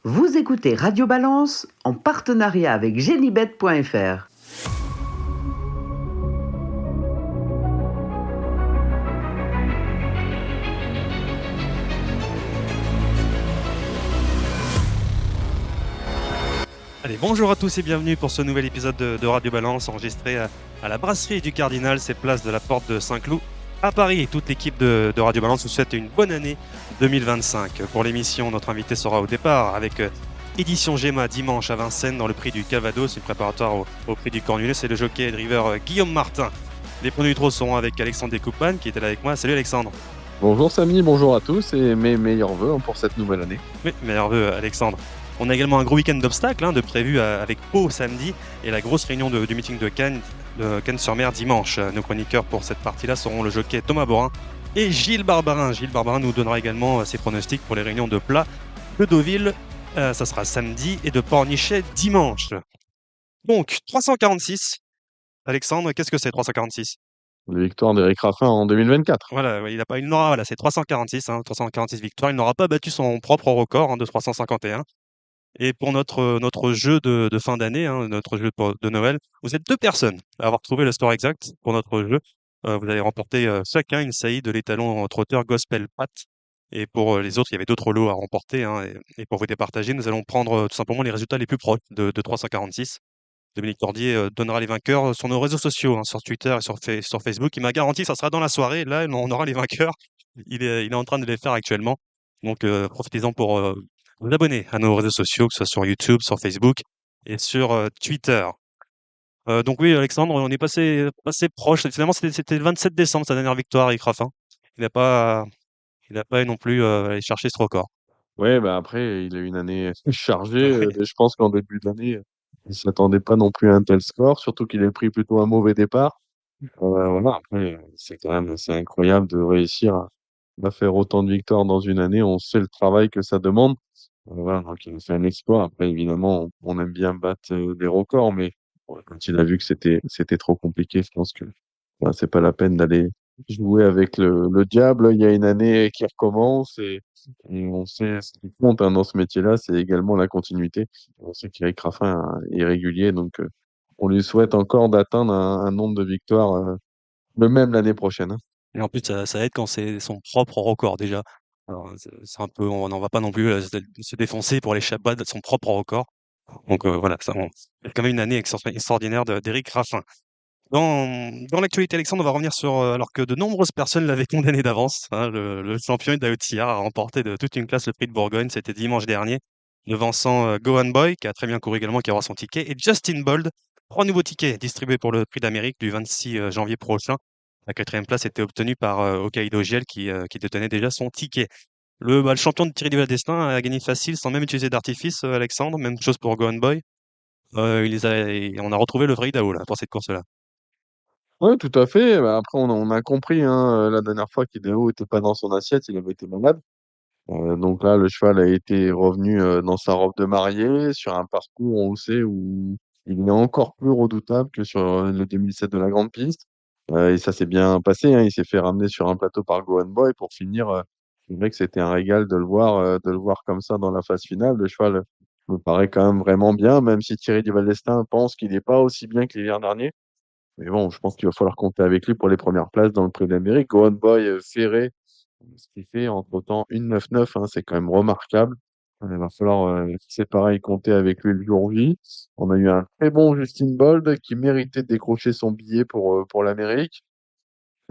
Vous écoutez Radio Balance en partenariat avec Genibet.fr. Allez, bonjour à tous et bienvenue pour ce nouvel épisode de Radio Balance enregistré à la brasserie du Cardinal, c'est place de la Porte de Saint-Cloud à Paris. Et toute l'équipe de Radio Balance vous souhaite une bonne année 2025. Pour l'émission, notre invité sera au départ avec Édition Gemma dimanche à Vincennes dans le prix du Calvados, une préparatoire au prix du Cornulus. C'est le jockey et driver Guillaume Martin. Les pronos du trot seront avec Alexandre Descoupane qui était là avec moi. Salut Alexandre. Bonjour Samy, bonjour à tous et mes meilleurs vœux pour cette nouvelle année. Oui, meilleurs vœux Alexandre. On a également un gros week-end d'obstacles de prévu avec Pau samedi et la grosse réunion du meeting de Cannes-sur-Mer dimanche. Nos chroniqueurs pour cette partie-là seront le jockey Thomas Borin et Gilles Barbarin. Gilles Barbarin nous donnera également ses pronostics pour les réunions de Plat, de Deauville, ça sera samedi, et de Pornichet dimanche. Donc, 346. Alexandre, qu'est-ce que c'est 346 ? Les victoires d'Éric Raffin en 2024. Voilà, c'est 346, 346 victoires. Il n'aura pas battu son propre record de 351. Et pour notre jeu de fin d'année, notre jeu de Noël, vous êtes 2 personnes à avoir trouvé le score exact pour notre jeu. Vous allez remporter chacun une saillie de l'étalon trotteur Gospel Pat. Et pour les autres, il y avait d'autres lots à remporter. Et pour vous départager, nous allons prendre tout simplement les résultats les plus proches de 346. Dominique Cordier donnera les vainqueurs sur nos réseaux sociaux, sur Twitter et sur Facebook. Il m'a garanti que ça sera dans la soirée. Là, on aura les vainqueurs. Il est en train de les faire actuellement. Donc, profitez-en pour vous abonner à nos réseaux sociaux, que ce soit sur YouTube, sur Facebook et sur Twitter. Donc oui, Alexandre, on est passé proche. Finalement, c'était le 27 décembre, sa dernière victoire avec Raffin. Il n'a pas, il n'a pas non plus allé chercher ce record. Ouais, après, il a eu une année chargée. Ouais. Je pense qu'en début d'année, il ne s'attendait pas non plus à un tel score, surtout qu'il a pris plutôt un mauvais départ. Voilà, après, c'est quand même assez incroyable de réussir à faire autant de victoires dans une année. On sait le travail que ça demande. Voilà, donc il a fait un exploit. Après, évidemment, on aime bien battre des records, mais bon, quand il a vu que c'était trop compliqué, je pense que voilà, c'est pas la peine d'aller jouer avec le diable. Il y a une année qui recommence et on sait ce qui compte dans ce métier-là, c'est également la continuité. On sait qu'Éric Raffin est régulier, donc on lui souhaite encore d'atteindre un nombre de victoires le même l'année prochaine. Et en plus, ça aide quand c'est son propre record déjà. Alors, c'est un peu, on n'en va pas non plus se défoncer pour aller battre son propre record. Donc voilà, c'est quand même une année extraordinaire d'Éric Raffin. Dans l'actualité, Alexandre, on va revenir sur, alors que de nombreuses personnes l'avaient condamné d'avance, le champion d'Aotiar a remporté de toute une classe le prix de Bourgogne, c'était dimanche dernier, devançant Gohan Boy, qui a très bien couru également, qui aura son ticket, et Justin Bold. 3 nouveaux tickets distribués pour le prix d'Amérique du 26 janvier prochain. La 4e place était obtenue par Hokkaido Giel, qui détenait déjà son ticket. Le champion de Thierry Destin a gagné facile sans même utiliser d'artifice, Alexandre. Même chose pour Gohan Boy. On a retrouvé le vrai Idaho là, pour cette course-là. Oui, tout à fait. Après, on a compris la dernière fois qu'Hideo était pas dans son assiette, il avait été malade. Donc là, le cheval a été revenu dans sa robe de mariée sur un parcours, on le sait, où il est encore plus redoutable que sur le 2007 de la Grande Piste. Et ça s'est bien passé, hein. Il s'est fait ramener sur un plateau par Gohan Boy pour finir. C'est vrai que c'était un régal de le voir comme ça dans la phase finale. Le cheval me paraît quand même vraiment bien, même si Thierry Duval d'Estaing pense qu'il n'est pas aussi bien que l'hiver dernier. Mais bon, je pense qu'il va falloir compter avec lui pour les premières places dans le Prix d'Amérique. Gohan Boy, ferré, ce qu'il fait entre-temps 1,99, c'est quand même remarquable. Il va falloir, c'est pareil, compter avec lui le jour J. On a eu un très bon Justin Bold qui méritait de décrocher son billet pour l'Amérique.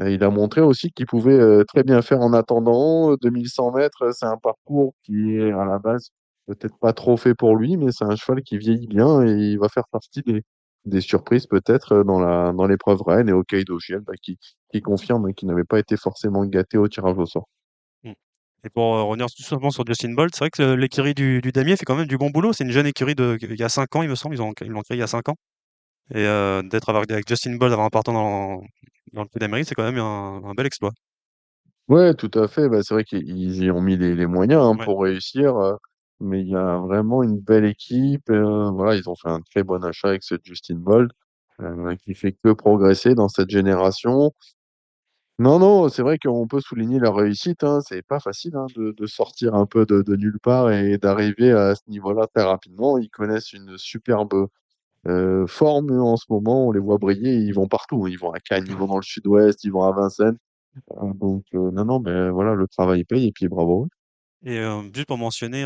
Il a montré aussi qu'il pouvait très bien faire en attendant. 2100 mètres, c'est un parcours qui est à la base peut-être pas trop fait pour lui, mais c'est un cheval qui vieillit bien et il va faire partie des surprises peut-être dans l'épreuve reine et au Hokkaido Shield qui confirme qu'il n'avait pas été forcément gâté au tirage au sort. Mmh. Et pour revenir tout simplement sur Justin Bolt, c'est vrai que l'écurie du Damier fait quand même du bon boulot. C'est une jeune écurie il y a 5 ans, il me semble. Ils l'ont créée il y a 5 ans. Et d'être avec Justin Bolt, avoir un partant dans le Prix d'Amérique, c'est quand même un bel exploit. Ouais, tout à fait. C'est vrai qu'ils y ont mis les moyens Ouais. pour réussir, mais il y a vraiment une belle équipe. Voilà, ils ont fait un très bon achat avec ce Justin Bolt qui fait que progresser dans cette génération. Non, non, c'est vrai qu'on peut souligner leur réussite, hein. C'est pas facile, hein, de sortir un peu de nulle part et d'arriver à ce niveau-là très rapidement. Ils connaissent une superbe forme en ce moment. On les voit briller, ils vont partout, hein. Ils vont à Cannes, ils vont dans le sud-ouest, ils vont à Vincennes. Donc, non, non, mais voilà, le travail paye et puis bravo. Et juste pour mentionner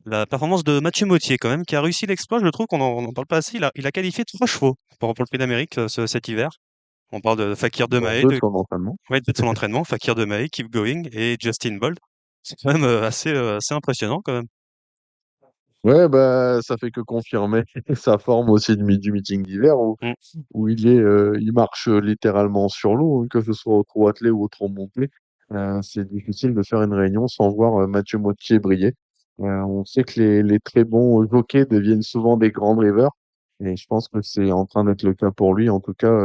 la performance de Mathieu Mottier quand même, qui a réussi l'exploit, je trouve qu'on en parle pas assez. Il a qualifié 3 chevaux pour le Prix d'Amérique cet hiver. On parle de Fakir Dans Demae, deux de son entraînement. ouais, de son entraînement, Fakir Demae, Keep Going et Justin Bolt. C'est quand même assez impressionnant quand même. Ouais, bah, ça fait que confirmer sa forme aussi du meeting d'hiver Mm. où il marche littéralement sur l'eau, hein, que ce soit au trot attelé ou au trot monté. C'est difficile de faire une réunion sans voir Mathieu Mottier briller. On sait que les très bons jockeys deviennent souvent des grands drivers et je pense que c'est en train d'être le cas pour lui. En tout cas,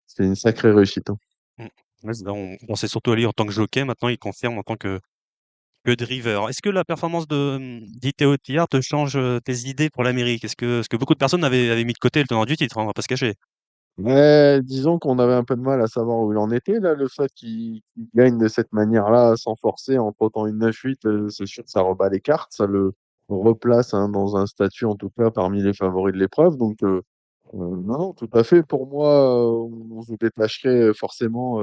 c'est une sacrée réussite, hein. Mm. Ouais, on pensait surtout à lui en tant que jockey, maintenant il confirme en tant que driver. Est-ce que la performance d'Iteo Tillard te change tes idées pour l'Amérique? Est-ce que beaucoup de personnes avaient mis de côté le tenant du titre, hein, on va pas se cacher. Mais disons qu'on avait un peu de mal à savoir où il en était, là, le fait qu'il gagne de cette manière-là, sans forcer, en trottant une 9-8, c'est sûr que ça rebat les cartes, ça le replace, hein, dans un statut, en tout cas, parmi les favoris de l'épreuve. Donc, non, non, tout à fait. Pour moi, je détacherai forcément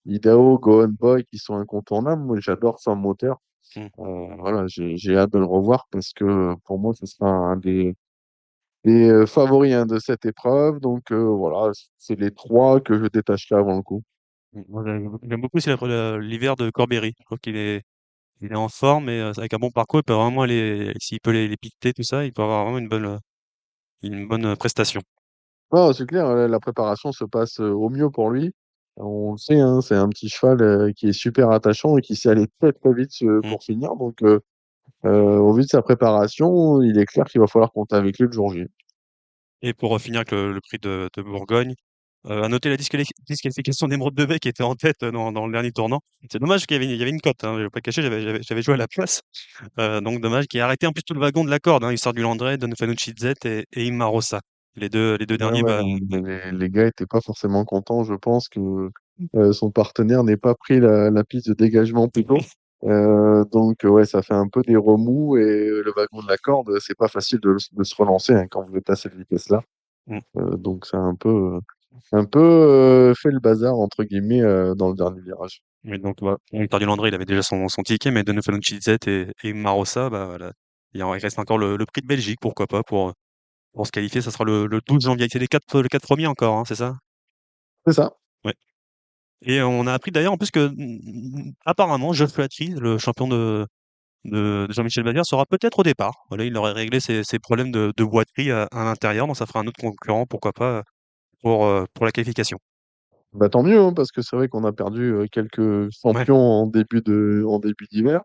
Idaho, Go On Boy, qui sont incontournables. Moi, j'adore son moteur. Mm. Voilà, j'ai hâte de le revoir parce que pour moi, ce sera un des favoris, hein, de cette épreuve. Donc, voilà, c'est les trois que je détacherai avant le coup. Moi, j'aime beaucoup aussi l'hiver de Corberry. Je trouve qu'il est en forme et avec un bon parcours, il peut vraiment aller, s'il peut les piqueter, tout ça, il peut avoir vraiment une bonne prestation. Non, c'est clair, la préparation se passe au mieux pour lui. On le sait, hein, c'est un petit cheval qui est super attachant et qui sait aller très très vite Mm. pour finir. Donc, au vu de sa préparation, il est clair qu'il va falloir compter avec lui le jour J. Et pour finir avec le prix de Bourgogne, à noter la disqualification d'Emeraude Debec qui était en tête dans le dernier tournant. C'est dommage qu'il y avait une cote, hein, je vais pas cacher, j'avais joué à la place. Donc dommage qu'il ait arrêté en plus tout le wagon de la corde, hein. Il sort du Landré, Don Fanucci Z et Immarosa. Les deux Ouais, derniers, ouais, bah, les gars étaient pas forcément contents. Je pense que son partenaire n'ait pas pris la piste de dégagement plus tôt. Donc, ouais, ça fait un peu des remous et le wagon de la corde, c'est pas facile de se relancer, hein, quand vous êtes à cette vitesse-là. mmh. Donc, ça a un peu fait le bazar, entre guillemets, dans le dernier virage. Mais donc, bah, Victor du Landré, il avait déjà son ticket, mais Don Fanucci Z et Immarosa, bah voilà. Il reste encore le prix de Belgique, pourquoi pas, pour se qualifier, ça sera le 12 janvier. C'est les quatre premiers encore, hein, c'est ça? C'est ça. Ouais. Et on a appris d'ailleurs en plus que apparemment Joshua Tree, le champion de Jean-Michel Bazir, sera peut-être au départ. Voilà, il aurait réglé ses problèmes de boiterie à l'intérieur, donc ça fera un autre concurrent, pourquoi pas, pour la qualification. Bah, tant mieux, hein, parce que c'est vrai qu'on a perdu quelques Ouais. champions en début d'hiver.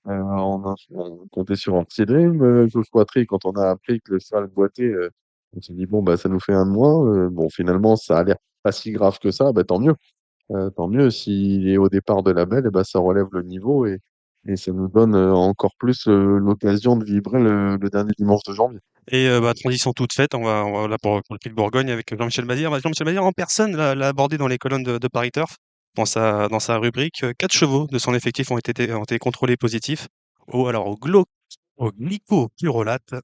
On comptait sur Orsidrim, Joshua Tree, quand on a appris que le cheval boitait, on s'est dit, bon, bah, ça nous fait un de moins. Bon, finalement, ça a l'air pas si grave que ça, bah, tant mieux. Tant mieux, s'il est au départ de la belle, bah, ça relève le niveau et ça nous donne encore plus l'occasion de vibrer le dernier dimanche de janvier. Et bah, transition toute faite, on va là pour le prix de Bourgogne avec Jean-Michel Bazir. Bah, Jean-Michel Bazir en personne l'a abordé dans les colonnes de Paris Turf, dans sa rubrique. 4 chevaux de son effectif ont été contrôlés positifs au glycopyrrolate.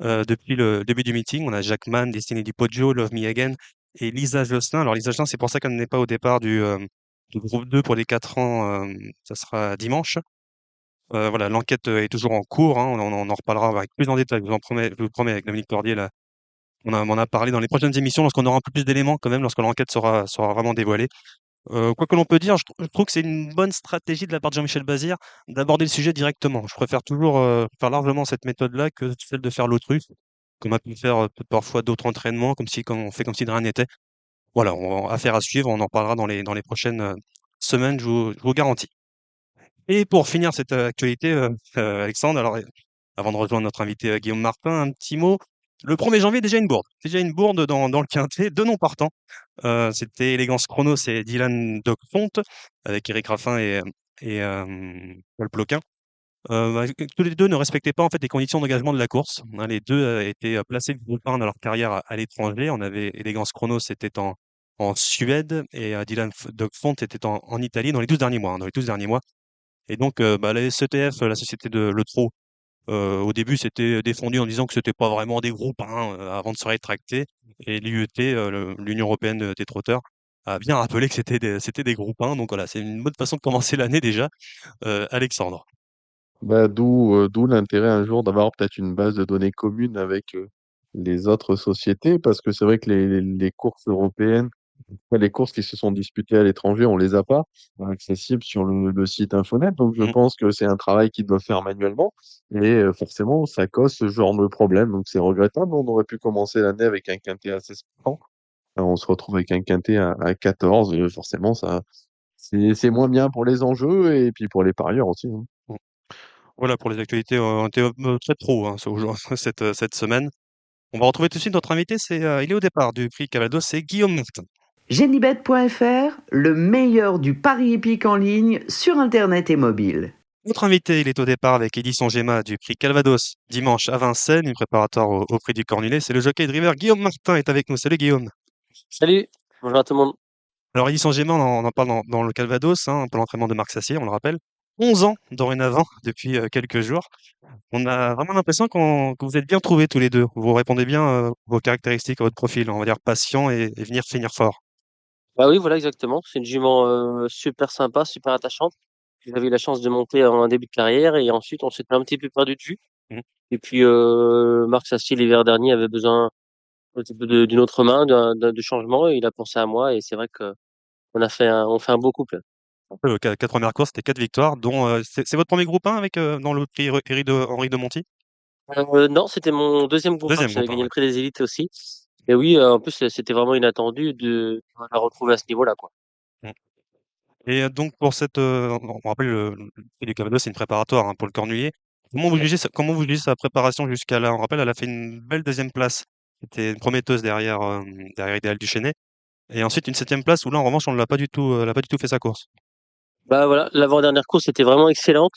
Depuis le début du meeting, on a Jackman, Destiny Di Poggio, Love Me Again et Lisa Josselin. Alors Lisa Josselin, c'est pour ça qu'elle n'est pas au départ du groupe 2 pour les 4 ans. Ça sera dimanche. Voilà, l'enquête est toujours en cours, hein. On en reparlera avec plus en détail. Je vous promets, avec Dominique Cordier, là, on en a parlé dans les prochaines émissions lorsqu'on aura un peu plus d'éléments quand même, lorsque l'enquête sera vraiment dévoilée. Quoi que l'on peut dire, je trouve que c'est une bonne stratégie de la part de Jean-Michel Bazir d'aborder le sujet directement. Je préfère toujours faire largement cette méthode-là que celle de faire l'autruche, comme a pu faire parfois d'autres entraînements, comme on fait comme si de rien n'était. Voilà, affaire à suivre, on en parlera dans les prochaines semaines, je vous garantis. Et pour finir cette actualité, Alexandre, alors avant de rejoindre notre invité Guillaume Martin, un petit mot. Le 1er janvier, déjà une bourde. Déjà une bourde dans le quintet, deux noms partants. C'était Élégance Chronos et Dylan Dogfont, avec Eric Raffin et Paul Ploquin. Bah, tous les deux ne respectaient pas en fait les conditions d'engagement de la course, hein. Les deux étaient placés du groupe 1 dans leur carrière à l'étranger. On avait Élégance Chronos, c'était en Suède et Dylan Doug Font était en Italie dans les 12 derniers mois, hein, dans les 12 derniers mois. Et donc, la SETF, la société de Le Trot, au début, s'était défendu en disant que c'était pas vraiment des groupes, hein, avant de se rétracter. Et l'UET, l'Union européenne des trotteurs, a bien rappelé que c'était des groupes 1. Donc voilà, c'est une bonne façon de commencer l'année déjà, Alexandre. Bah, d'où l'intérêt un jour d'avoir peut-être une base de données commune avec les autres sociétés, parce que c'est vrai que les courses européennes, les courses qui se sont disputées à l'étranger, on les a pas accessibles sur le site Infonet. Donc, je Mmh. pense que c'est un travail qu'ils doivent faire manuellement. Et forcément, ça cause ce genre de problème. Donc, c'est regrettable. On aurait pu commencer l'année avec un quintet à 16 ans. On se retrouve avec un quintet à 14. Forcément, c'est moins bien pour les enjeux et puis pour les parieurs aussi, hein. Mmh. Voilà pour les actualités, très pro, hein, cette semaine. On va retrouver tout de suite notre invité, il est au départ du prix Cavados, c'est Guillaume Martin. Genibet.fr, le meilleur du pari hippique en ligne sur Internet et mobile. Notre invité, il est au départ avec Édition Géma du prix Calvados, dimanche à Vincennes, une préparatoire au prix du Cornulet. C'est le jockey de River, Guillaume Martin est avec nous. Salut Guillaume. Salut, bonjour à tout le monde. Alors Édition Géma, on en parle dans le Calvados, hein, pour l'entraînement de Marc Sassier, on le rappelle. 11 ans dorénavant, depuis quelques jours. On a vraiment l'impression que vous êtes bien trouvés tous les deux. Vous répondez bien vos caractéristiques à votre profil, on va dire patient et venir finir fort. Bah oui, voilà, exactement. C'est une jument super sympa, super attachante. J'avais eu la chance de monter en un début de carrière et ensuite on s'était un petit peu perdu de vue. Mm. Et puis Marc Sassier l'hiver dernier avait besoin un petit peu d'une autre main, de changement et il a pensé à moi et c'est vrai que on fait un beau couple. Quatre premières courses, c'était 4 victoires, dont c'est votre premier groupe 1 avec dans le prix Henri de Monti. Non, c'était mon deuxième groupe 1 Deuxième parce que j'avais groupe 1, gagné ouais. le prix des élites aussi. Et oui, en plus c'était vraiment inattendu de la retrouver à ce niveau-là, quoi. Mm. Et donc pour on rappelle le prix du Calvados, c'est une préparatoire, hein, pour le Cornulier. Comment vous jugez sa préparation jusqu'à là? On rappelle, elle a fait une belle deuxième place. C'était une prometteuse derrière Idéal Duchesnay. Et ensuite une septième place où là en revanche on l'a pas du tout, elle a pas du tout fait sa course. Bah voilà, l'avant-dernière course était vraiment excellente.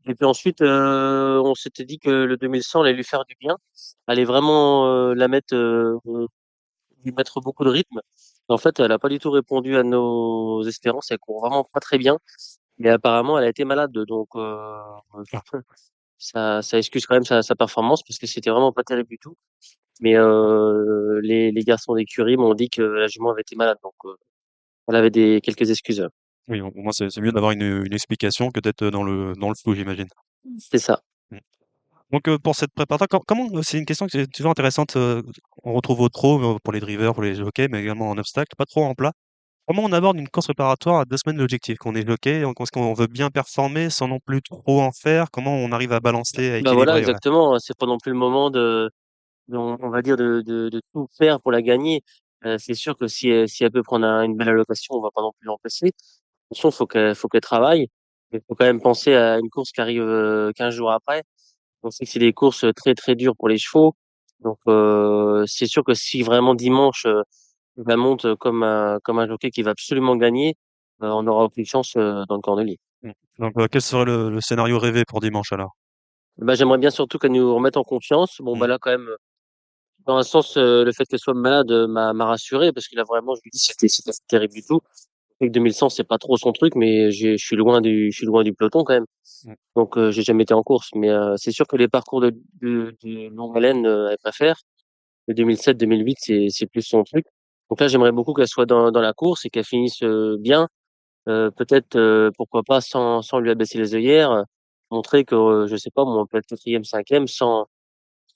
Et puis ensuite, on s'était dit que le 2100 allait lui faire du bien, allait vraiment lui mettre beaucoup de rythme. En fait, elle a pas du tout répondu à nos espérances. Elle court vraiment pas très bien. Mais apparemment, elle a été malade, donc Ah, ça excuse quand même sa performance parce que c'était vraiment pas terrible du tout. Mais les garçons d'écurie m'ont dit que la jument avait été malade, donc elle avait quelques excuses. oui, au moins c'est mieux d'avoir une explication que d'être dans le flou, j'imagine. C'est ça. Mm. Donc pour cette préparatoire, comment c'est une question qui est toujours intéressante, on retrouve au trot, pour les drivers, pour les jockeys, mais également en obstacle, pas trop en plat. Comment on aborde une course préparatoire à 2 semaines de l'objectif? Qu'on est jockey, est-ce qu'on veut bien performer sans non plus trop en faire? Comment on arrive à balancer, à Bah voilà, équilibrer? Ouais. exactement. C'est pas non plus le moment on va dire de tout faire pour la gagner. C'est sûr que si elle peut prendre une belle allocation, on va pas non plus l'empêcher. Attention, faut qu'elle travaille. Il faut quand même penser à une course qui arrive 15 jours après. On sait que c'est des courses très très dures pour les chevaux. Donc c'est sûr que si vraiment dimanche elle monte comme un jockey qui va absolument gagner, on aura aucune chance dans le Cordelier. Mmh. Donc quel serait le scénario rêvé pour dimanche alors? Bah j'aimerais bien surtout qu'elle nous remette en confiance. Bon bah Mmh. là quand même. Dans un sens, le fait qu'elle soit malade, m'a rassuré parce que là vraiment je lui dis: «C'était pas terrible du tout». Je sais que 2100 c'est pas trop son truc, mais je suis loin du peloton quand même. Mmh. Donc j'ai jamais été en course, mais c'est sûr que les parcours de longue haleine, elle préfère. Le 2007-2008 c'est plus son truc. Donc là, j'aimerais beaucoup qu'elle soit dans la course et qu'elle finisse, bien. Peut-être, pourquoi pas sans lui abaisser les œillères, montrer que, je sais pas moi, on peut être 4e, 5e sans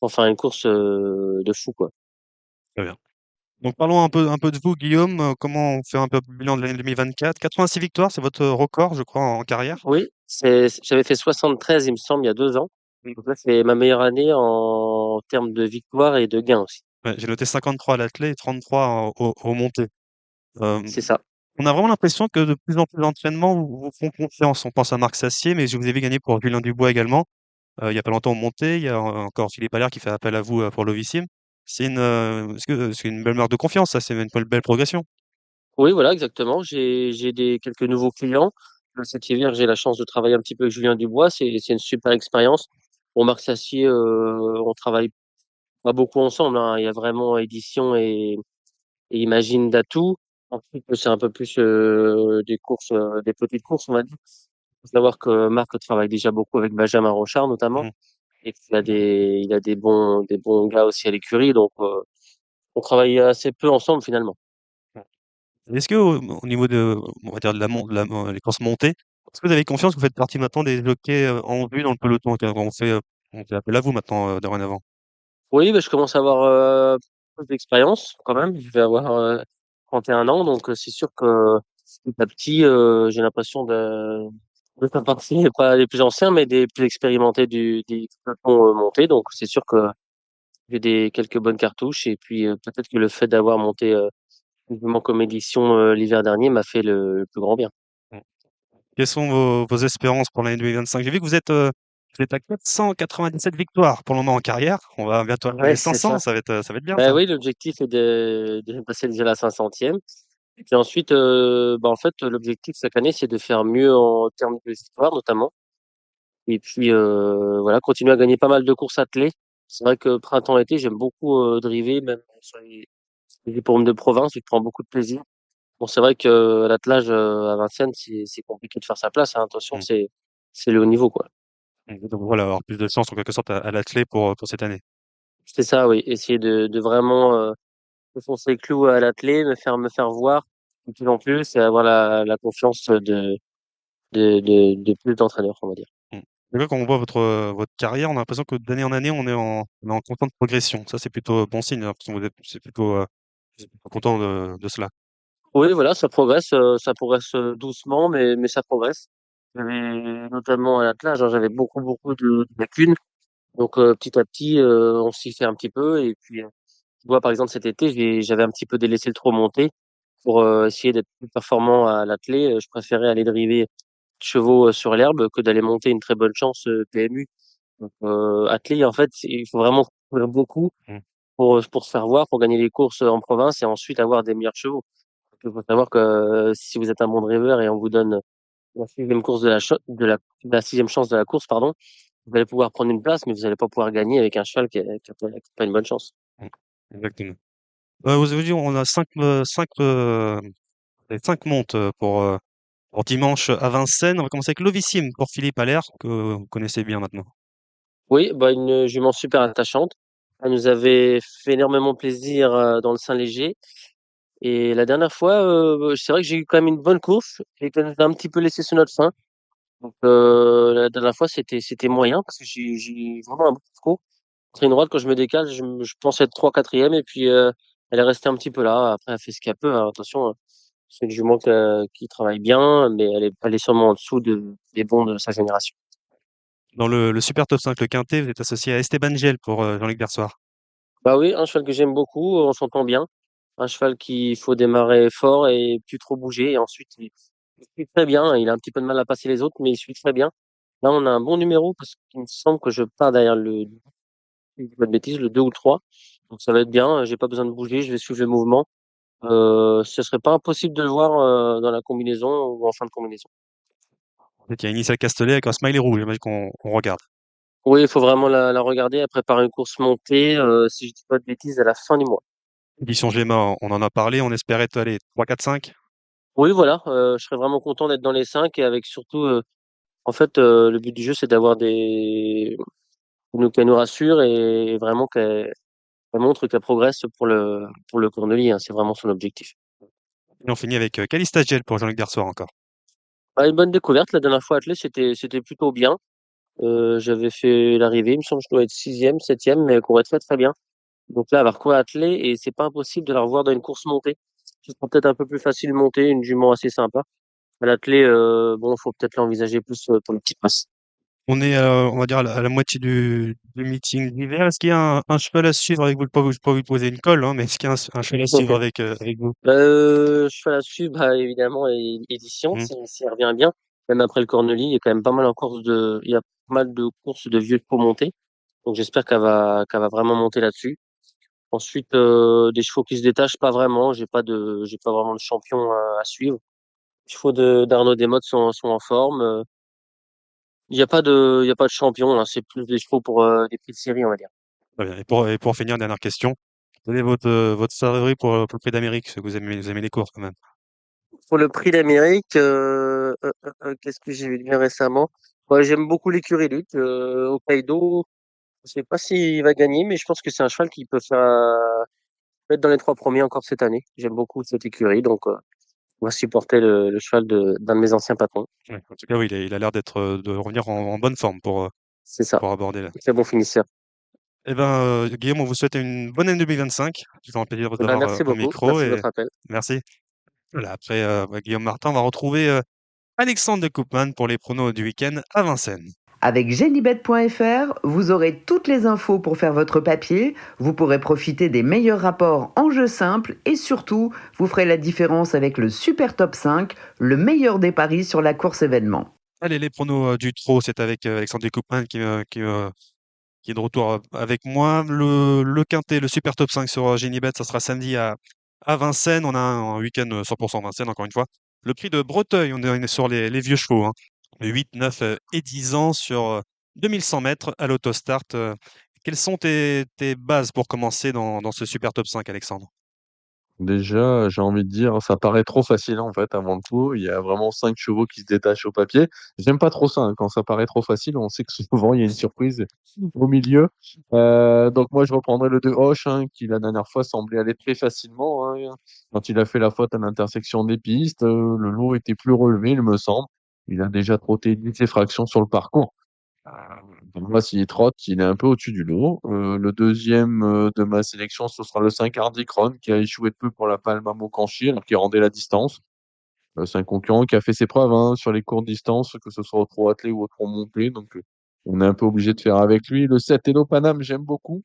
faire une course, de fou quoi. Très bien. Donc parlons un peu de vous Guillaume, comment on fait un peu le bilan de l'année 2024? 86 victoires, c'est votre record je crois en carrière? Oui, j'avais fait 73, il me semble, il y a 2 ans. Mmh. Donc là, c'est ma meilleure année en termes de victoires et de gains aussi. Ouais, j'ai noté 53 à l'attelé et 33 aux montées. Hem, C'est ça. on a vraiment l'impression que de plus en plus d'entraînements vous font confiance. On pense à Marc Sassier, mais je vous avez gagné pour Julien Dubois également. Il y a pas longtemps, aux montées, il y a encore Philippe Allaire qui fait appel à vous, pour l'Ovissime. Est-ce que c'est une belle marque de confiance ça? C'est une belle progression? Oui, voilà, exactement. J'ai quelques nouveaux clients. Cet hiver, j'ai la chance de travailler un petit peu avec Julien Dubois. C'est une super expérience. Pour Marc Sassier, on travaille pas beaucoup ensemble, hein. Il y a vraiment Édition et Imagine d'Atout. Ensuite, c'est un peu plus des courses, des petites courses, on va dire. Faut savoir que Marc travaille déjà beaucoup avec Benjamin Rochard notamment, Mmh. et qu'il a il a des bons gars aussi à l'écurie, donc on travaille assez peu ensemble finalement. Est-ce que au niveau de, on va dire les courses montées, est-ce que vous avez confiance que vous faites partie maintenant des jockeys, en vue dans le peloton? Car on fait appel à vous maintenant, dorénavant. Oui, bah, je commence à avoir plus d'expérience quand même. Je vais avoir 31 ans, donc c'est sûr que petit à petit, j'ai l'impression de faire partie, pas des plus anciens, mais des plus expérimentés des pelotons montés. Donc c'est sûr que j'ai quelques bonnes cartouches. Et puis peut-être que le fait d'avoir monté mouvement comme édition l'hiver dernier m'a fait le plus grand bien. Mmh. Quelles sont vos espérances pour l'année 2025? J'ai vu que vous êtes à 497 victoires pour le moment en carrière. On va bientôt arriver Ouais, les c'est 500, ça. ça va être bien Bah ça. oui, l'objectif est de passer déjà la 500e. Et puis ensuite, bah, en fait, l'objectif cette année, c'est de faire mieux en termes de victoires notamment. Et puis voilà, continuer à gagner pas mal de courses attelées. C'est vrai que printemps-été, j'aime beaucoup driver, même sur les hippodromes de province, je prends beaucoup de plaisir. Bon, c'est vrai que l'attelage à Vincennes, c'est compliqué de faire sa place, hein. Attention, Mmh. c'est le haut niveau, quoi. Donc voilà, avoir plus de chance en quelque sorte à l'attelé pour cette année. C'est ça, oui. Essayer de vraiment foncer le clou à l'attelé, me faire voir de plus en plus et avoir la confiance de plus d'entraîneurs, on va dire. Mmh. C'est vrai quand on voit votre carrière, on a l'impression que d'année en année, on est en constante progression. Ça, c'est plutôt bon signe, j'ai l'impression que vous êtes plutôt content de cela. Oui, voilà, ça progresse doucement, mais ça progresse. J'avais notamment à l'attelage, hein, j'avais beaucoup de lacunes. Donc petit à petit, on s'y fait un petit peu. Et puis, tu vois, par exemple, cet été, j'avais un petit peu délaissé le trop monté pour essayer d'être plus performant à l'attelé. Je préférais aller driver chevaux sur l'herbe que d'aller monter une très bonne chance PMU. Donc attelé, en fait, il faut vraiment courir beaucoup Mmh. pour se faire voir, pour gagner les courses en province et ensuite avoir des meilleurs chevaux. Il faut savoir que si vous êtes un bon driver et on vous donne la sixième course la sixième chance de la course, pardon, vous allez pouvoir prendre une place, mais vous allez pas pouvoir gagner avec un cheval qui a pas une bonne chance. Mmh. Exactement. Vous avez dit on a 5 montes, pour dimanche à Vincennes. On va commencer avec Lovissime pour Philippe Allaire, que vous connaissez bien maintenant. Oui, bah une jument super attachante. Elle nous avait fait énormément plaisir dans le Saint-Léger. Et la dernière fois, c'est vrai que j'ai eu quand même une bonne course et qu'elle nous a un petit peu laissé sur notre faim. Donc la dernière fois, c'était moyen parce que j'ai vraiment un bon trot. Très droite, quand je me décale, je pense être 3 4e et puis elle est restée un petit peu là. Après, elle fait ce qu'elle peut, hein. Attention, c'est une jument qui travaille bien, mais elle est sûrement en dessous des bons de sa génération. Dans le super top 5, le quintet, vous êtes associé à Esteban Giel pour Jean-Luc Bersoir. Bah oui, un cheval que j'aime beaucoup, on s'entend bien. Un cheval qu'il faut démarrer fort et plus trop bouger. Et ensuite, il suit très bien. Il a un petit peu de mal à passer les autres, mais il suit très bien. Là, on a un bon numéro parce qu'il me semble que je pars derrière si je dis pas de bêtises, le 2 ou le 3. Donc ça va être bien. J'ai pas besoin de bouger, je vais suivre le mouvement. Ce serait pas impossible de le voir dans la combinaison ou en fin de combinaison. En fait, il y a Initial Castellet avec un smiley rouge, j'imagine qu'on regarde. Oui, il faut vraiment la regarder. Elle prépare une course montée, si je dis pas de bêtises, à la fin du mois. Édition Géma, on en a parlé, on espérait aller 3, 4, 5. Oui, voilà, je serais vraiment content d'être dans les 5 et avec surtout, en fait, le but du jeu, c'est d'avoir qu'elle nous rassure et vraiment qu'elle montre qu'elle progresse pour le Corneli, hein. C'est vraiment son objectif. Et on finit avec Calista Gel pour Jean-Luc Bersoir encore. Ah, une bonne découverte. La dernière fois attelé, c'était plutôt bien. J'avais fait l'arrivée, il me semble que je dois être 6e, 7e, mais elle courait très bien. Donc là, elle va recourir attelée et c'est pas impossible de la revoir dans une course montée. Ce sera peut-être un peu plus facile montée, une jument assez sympa. À l'attelé, bon, faut peut-être l'envisager plus pour le petit pass. On est, on va dire, à la moitié du meeting d'hiver. Est-ce qu'il y a un cheval à suivre avec vous? Pas vous poser une colle, hein, mais est-ce qu'il y a un cheval à suivre avec vous? Je fais là-dessus, bah, évidemment, édition, Mmh. si elle revient bien. Même après le Corneli, il y a quand même pas mal en course il y a pas mal de courses de vieux pour monter. Donc j'espère qu'elle va vraiment monter là-dessus. Ensuite, des chevaux qui se détachent, pas vraiment. J'ai pas vraiment de champion à suivre. Les chevaux d'Arnaud Desmottes sont en forme. Il y a pas de champion, hein. C'est plus des chevaux pour des prix de série, on va dire. Très bien. Et pour finir, dernière question. Quel est votre favori pour le Prix d'Amérique? Parce que vous aimez les courses quand même. pour le prix d'Amérique, qu'est-ce que j'ai vu de bien récemment? Ouais, j'aime beaucoup l'écurie Lutte, Hokkaido. Je sais pas s'il va gagner, mais je pense que c'est un cheval qui peut être dans les 3 premiers encore cette année. J'aime beaucoup cette écurie, donc on va supporter le cheval d'un de mes anciens patrons. Ouais, en tout cas, oui, il a l'air de revenir en bonne forme C'est ça, pour aborder là. très bon finisseur. Eh ben, Guillaume, on vous souhaite une bonne année 2025. C'était un plaisir de vous Eh ben, avoir, merci au beaucoup. micro Merci de et votre appel. merci. Voilà, après, Guillaume Martin, on va retrouver, Alexandre de Koopman pour les pronos du week-end à Vincennes. Avec genibet.fr, vous aurez toutes les infos pour faire votre papier, vous pourrez profiter des meilleurs rapports en jeu simple et surtout, vous ferez la différence avec le Super Top 5, le meilleur des paris sur la course événement. Allez, les pronos, du trot, c'est avec, Alexandre de Koopman qui est de retour, avec moi. Le quintet, le Super Top 5 sur, Genibet, ça sera samedi à Vincennes. On a un week-end, 100 Vincennes, encore une fois. Le prix de Breteuil, on est sur les vieux chevaux, hein. 8, 9, et 10 ans sur, 2100 mètres à l'autostart. Quelles sont tes bases pour commencer dans ce Super Top 5, Alexandre? Déjà, j'ai envie de dire, ça paraît trop facile en fait avant le coup. Il y a vraiment 5 chevaux qui se détachent au papier. J'aime pas trop ça, hein, quand ça paraît trop facile. On sait que souvent il y a une surprise au milieu. Donc moi je reprendrai le 2 Hoche, hein, qui la dernière fois semblait aller très facilement, hein. Quand il a fait la faute à l'intersection des pistes, le lot était plus relevé, il me semble. Il a déjà trotté 10 fractions sur le parcours. Pour moi, s'il trotte, il est un peu au-dessus du lot. Le deuxième de ma sélection, ce sera le 5 Hardicron, qui a échoué de peu pour la Palma Mokanchi, alors qu'il rendait la distance. C'est un concurrent qui a fait ses preuves, hein, sur les courtes distances, que ce soit au trot attelé ou au trot monté. Donc, on est un peu obligé de faire avec lui. Le 7 Hello Paname, j'aime beaucoup.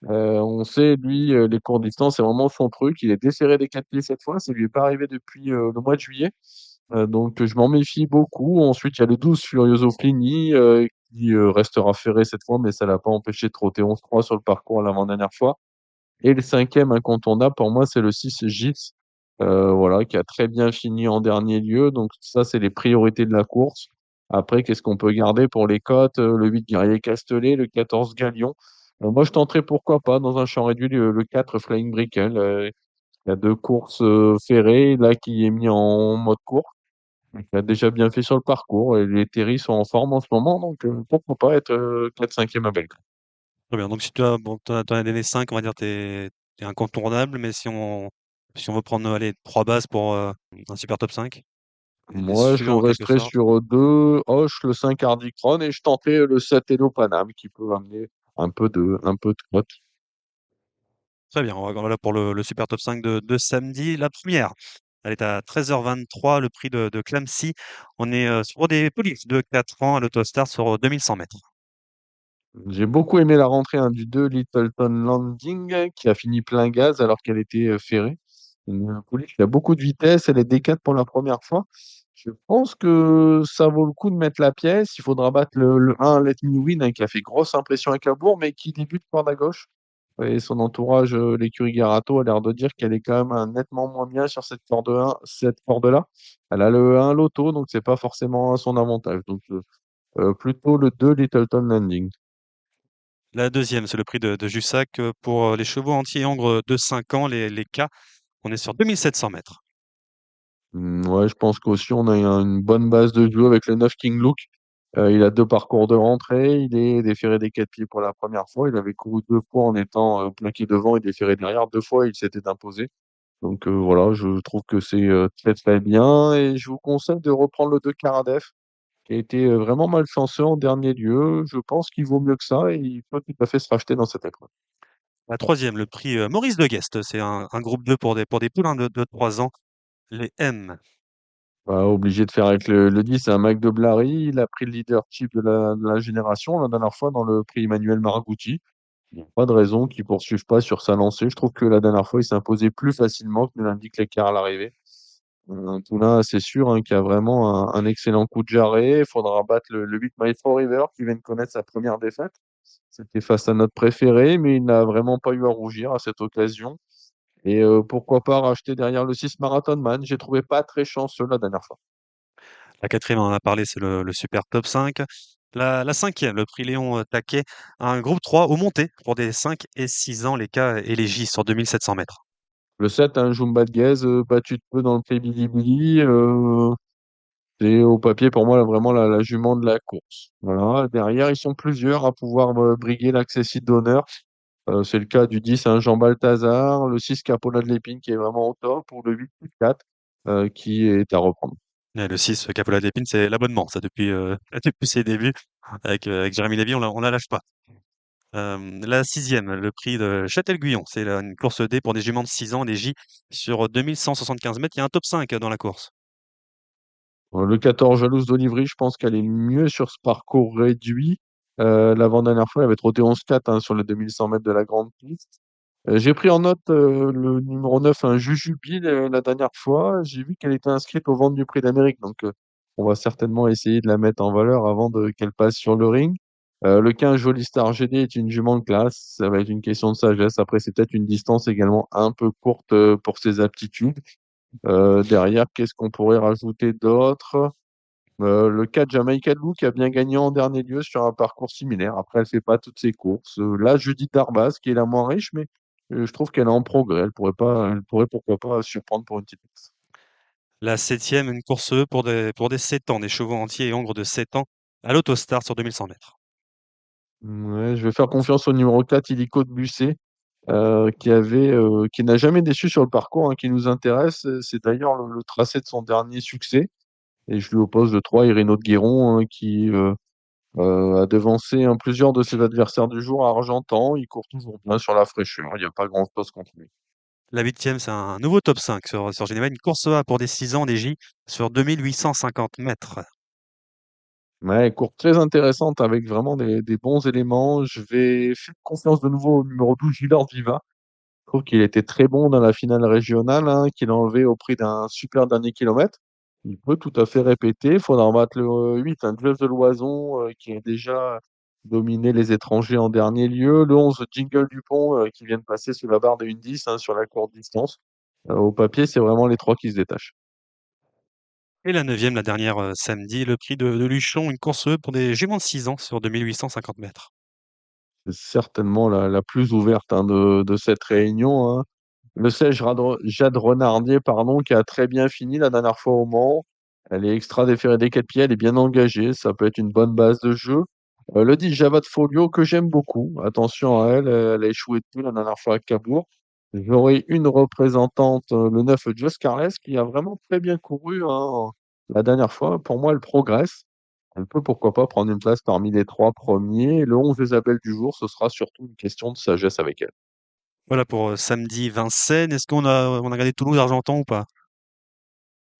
On sait, lui, les courtes distances, c'est vraiment son truc. Il est desserré des 4 pieds cette fois. Ça lui est pas arrivé depuis le mois de juillet. Donc, je m'en méfie beaucoup. Ensuite, il y a le 12 Furioso Plini, qui restera ferré cette fois, mais ça l'a pas empêché de trotter 11-3 sur le parcours l'avant-dernière fois. Et le cinquième incontournable, pour moi, c'est le 6 Gis, voilà, qui a très bien fini en dernier lieu. Donc, ça, c'est les priorités de la course. Après, qu'est-ce qu'on peut garder pour les cotes? Le 8 Guerrier Castellet, le 14 Galion. Moi, je tenterais pourquoi pas dans un champ réduit le 4 Flying Brickle. Il y a deux courses ferrées, là, qui est mis en mode course. Il a déjà bien fait sur le parcours et les Terry sont en forme en ce moment, donc pourquoi pas être 4-5e à Belgrade. Très bien, donc si tu as bon, tu as donné 5, on va dire, tu incontournable, mais si on veut prendre, allez, 3 bases pour, un Super Top 5, les Moi, je suivants en quelque resterai sorte. sur 2 Hoche, le 5 Hardicron et je tenterai le 7 Elo Paname qui peut amener un peu de cote. Très bien, voilà pour le Super Top 5 de samedi. La première, elle est à 13h23, le prix de Clamcy. On est, sur des poulies de 4 ans à l'autostart sur, 2100 mètres. J'ai beaucoup aimé la rentrée, hein, du 2 Littleton Landing qui a fini plein gaz alors qu'elle était ferrée. Une pouliche qui a beaucoup de vitesse, elle est D4 pour la première fois. Je pense que ça vaut le coup de mettre la pièce. Il faudra battre le 1 Let Me Win, hein, qui a fait grosse impression avec la bourre, mais qui débute corde à gauche. Et son entourage, l'écurie Garato, a l'air de dire qu'elle est quand même nettement moins bien sur cette corde-là. Elle a le 1 Loto, donc c'est pas forcément à son avantage. Donc plutôt le 2 Littleton Landing. La deuxième, c'est le prix de Jussac, pour, les chevaux entiers et hongres de 5 ans, les K. On est sur 2700 mètres. Ouais, je pense qu'aussi on a une bonne base de jeu avec le 9 King Look. Il a deux parcours de rentrée, il est déféré des 4 pieds pour la première fois. Il avait couru 2 fois en étant plaqué devant et déféré derrière. 2 fois, il s'était imposé. Donc voilà, je trouve que c'est très très bien et je vous conseille de reprendre le 2 Karadef qui a été vraiment malchanceux en dernier lieu. Je pense qu'il vaut mieux que ça et il peut tout à fait se racheter dans cette épreuve. La troisième, le prix, Maurice de Guest. C'est un groupe 2 pour des poules, hein, de 3 ans, les M. Bah, obligé de faire avec le 10, c'est un Mac de Blary. Il a pris le leadership de la génération la dernière fois dans le prix Emmanuel Maragouti. Il n'y a pas de raison qu'il ne poursuive pas sur sa lancée. Je trouve que la dernière fois, il s'est imposé plus facilement que ne l'indique l'écart à l'arrivée. Un poulain, c'est sûr, hein, qui a vraiment un excellent coup de jarret. Il faudra battre le 8 My River qui vient de connaître sa première défaite. C'était face à notre préféré, mais il n'a vraiment pas eu à rougir à cette occasion. Et pourquoi pas racheter derrière le 6 Marathon Man. J'ai trouvé pas très chanceux la dernière fois. La quatrième, on en a parlé, c'est le Super Top 5. La cinquième, le prix Léon, Taquet, un groupe 3 au monté pour des 5 et 6 ans, les K et les J sur 2700 mètres. Le 7, un Jumba de Guez, battu de peu dans le Prix Bilibili. C'est au papier pour moi vraiment la jument de la course. Voilà. Derrière, ils sont plusieurs à pouvoir briguer l'accessit d'honneur. C'est le cas du 10, un Jean Balthazar, le 6 Capola de l'Épine qui est vraiment au top, ou le 8 4 qui est à reprendre. Le 6, Capola d'Épine, c'est l'abonnement, ça, depuis, depuis ses débuts. Avec Jérémy Lévy, on la lâche pas. La sixième, le prix de Châtel-Guyon. C'est une course D pour des juments de 6 ans, des J sur 2175 mètres. Il y a un top 5 dans la course. Le 14 Jalouse d'Olivry, je pense qu'elle est mieux sur ce parcours réduit. L'avant-dernière fois, elle avait trotté 11-4 sur les 2100 mètres de la grande piste. J'ai pris en note le numéro 9, un Jujubee, la dernière fois. J'ai vu qu'elle était inscrite au ventre du Prix d'Amérique. Donc, on va certainement essayer de la mettre en valeur avant qu'elle passe sur le ring. Le 15, Jolie Star GD, est une jument de classe. Ça va être une question de sagesse. Après, c'est peut-être une distance également un peu courte pour ses aptitudes. Derrière, qu'est-ce qu'on pourrait rajouter d'autre? Le 4, Jamaica Blue, qui a bien gagné en dernier lieu sur un parcours similaire. Après, elle fait pas toutes ses courses. Là, Judith Arbas, qui est la moins riche, mais je trouve qu'elle est en progrès. Elle pourrait pourquoi pas surprendre pour une petite place. La septième, une course E pour des 7 ans, des chevaux entiers et hongres de 7 ans à l'Autostar sur 2100 mètres. Ouais, je vais faire confiance au numéro 4, Illico de Busset, qui n'a jamais déçu sur le parcours, hein, qui nous intéresse. C'est d'ailleurs le tracé de son dernier succès. Et je lui oppose le 3, Irino de Guéron, qui a devancé plusieurs de ses adversaires du jour à Argentan. Il court toujours bien sur la fraîcheur. Il n'y a pas grand-chose contre lui. La huitième, c'est un nouveau top 5 sur Geneva, une course A pour des 6 ans, des J sur 2850 mètres. Ouais, course très intéressante avec vraiment des bons éléments. Je vais faire confiance de nouveau au numéro 12, Gilles Viva. Je trouve qu'il était très bon dans la finale régionale, hein, qu'il a enlevé au prix d'un super dernier kilomètre. Il peut tout à fait répéter. Il faudra en battre le 8, un Jeff de Loison, qui a déjà dominé les étrangers en dernier lieu. Le 11, Jingle Dupont, qui vient de passer sous la barre des 1,10 sur la courte distance. Au papier, c'est vraiment les trois qui se détachent. Et la neuvième, la dernière samedi, le prix de Luchon, une course E pour des juments de 6 ans sur 2850 mètres. C'est certainement la plus ouverte de cette réunion, hein. Le 16, Jade Renardier, pardon, qui a très bien fini la dernière fois au Mans. Elle est extra déférée des 4 pieds, elle est bien engagée, ça peut être une bonne base de jeu. Le 10, Javad Folio, que j'aime beaucoup. Attention à elle, elle a échoué de peu la dernière fois à Cabourg. J'aurai une représentante, le 9, Just Carles, qui a vraiment très bien couru, hein, la dernière fois. Pour moi, elle progresse. Elle peut, pourquoi pas, prendre une place parmi les trois premiers. Le 11, Isabelle du jour, ce sera surtout une question de sagesse avec elle. Voilà pour samedi Vincennes. Est-ce qu'on a regardé Toulouse-Argentan ou pas?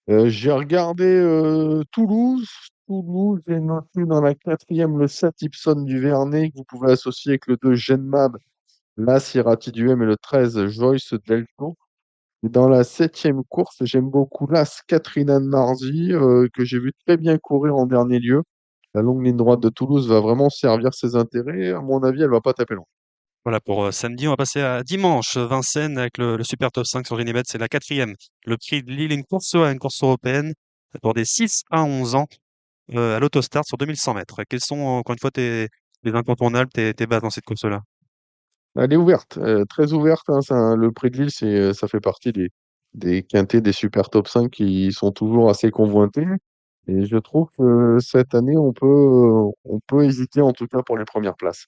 J'ai regardé Toulouse. Toulouse est noté dans la quatrième le 7 Ipson du Vernet, que vous pouvez associer avec le 2 Genmab, l'As Iratiduem et le 13 Joyce Delto. Et dans la septième course, j'aime beaucoup l'As Catherine Anne Marzy, que j'ai vu très bien courir en dernier lieu. La longue ligne droite de Toulouse va vraiment servir ses intérêts. À mon avis, elle va pas taper loin. Voilà pour samedi. On va passer à dimanche. Vincennes avec le super top 5 sur Genebet. C'est la quatrième. Le prix de Lille, une course A, une course européenne pour des 6 à 11 ans à l'Autostart sur 2100 mètres. Quels sont, encore une fois, les incontournables, tes bases dans cette course-là? Elle est ouverte, très ouverte, hein. Le prix de Lille, ça fait partie des quintés, des super top 5 qui sont toujours assez convoités. Et je trouve que cette année, on peut hésiter, en tout cas pour les premières places.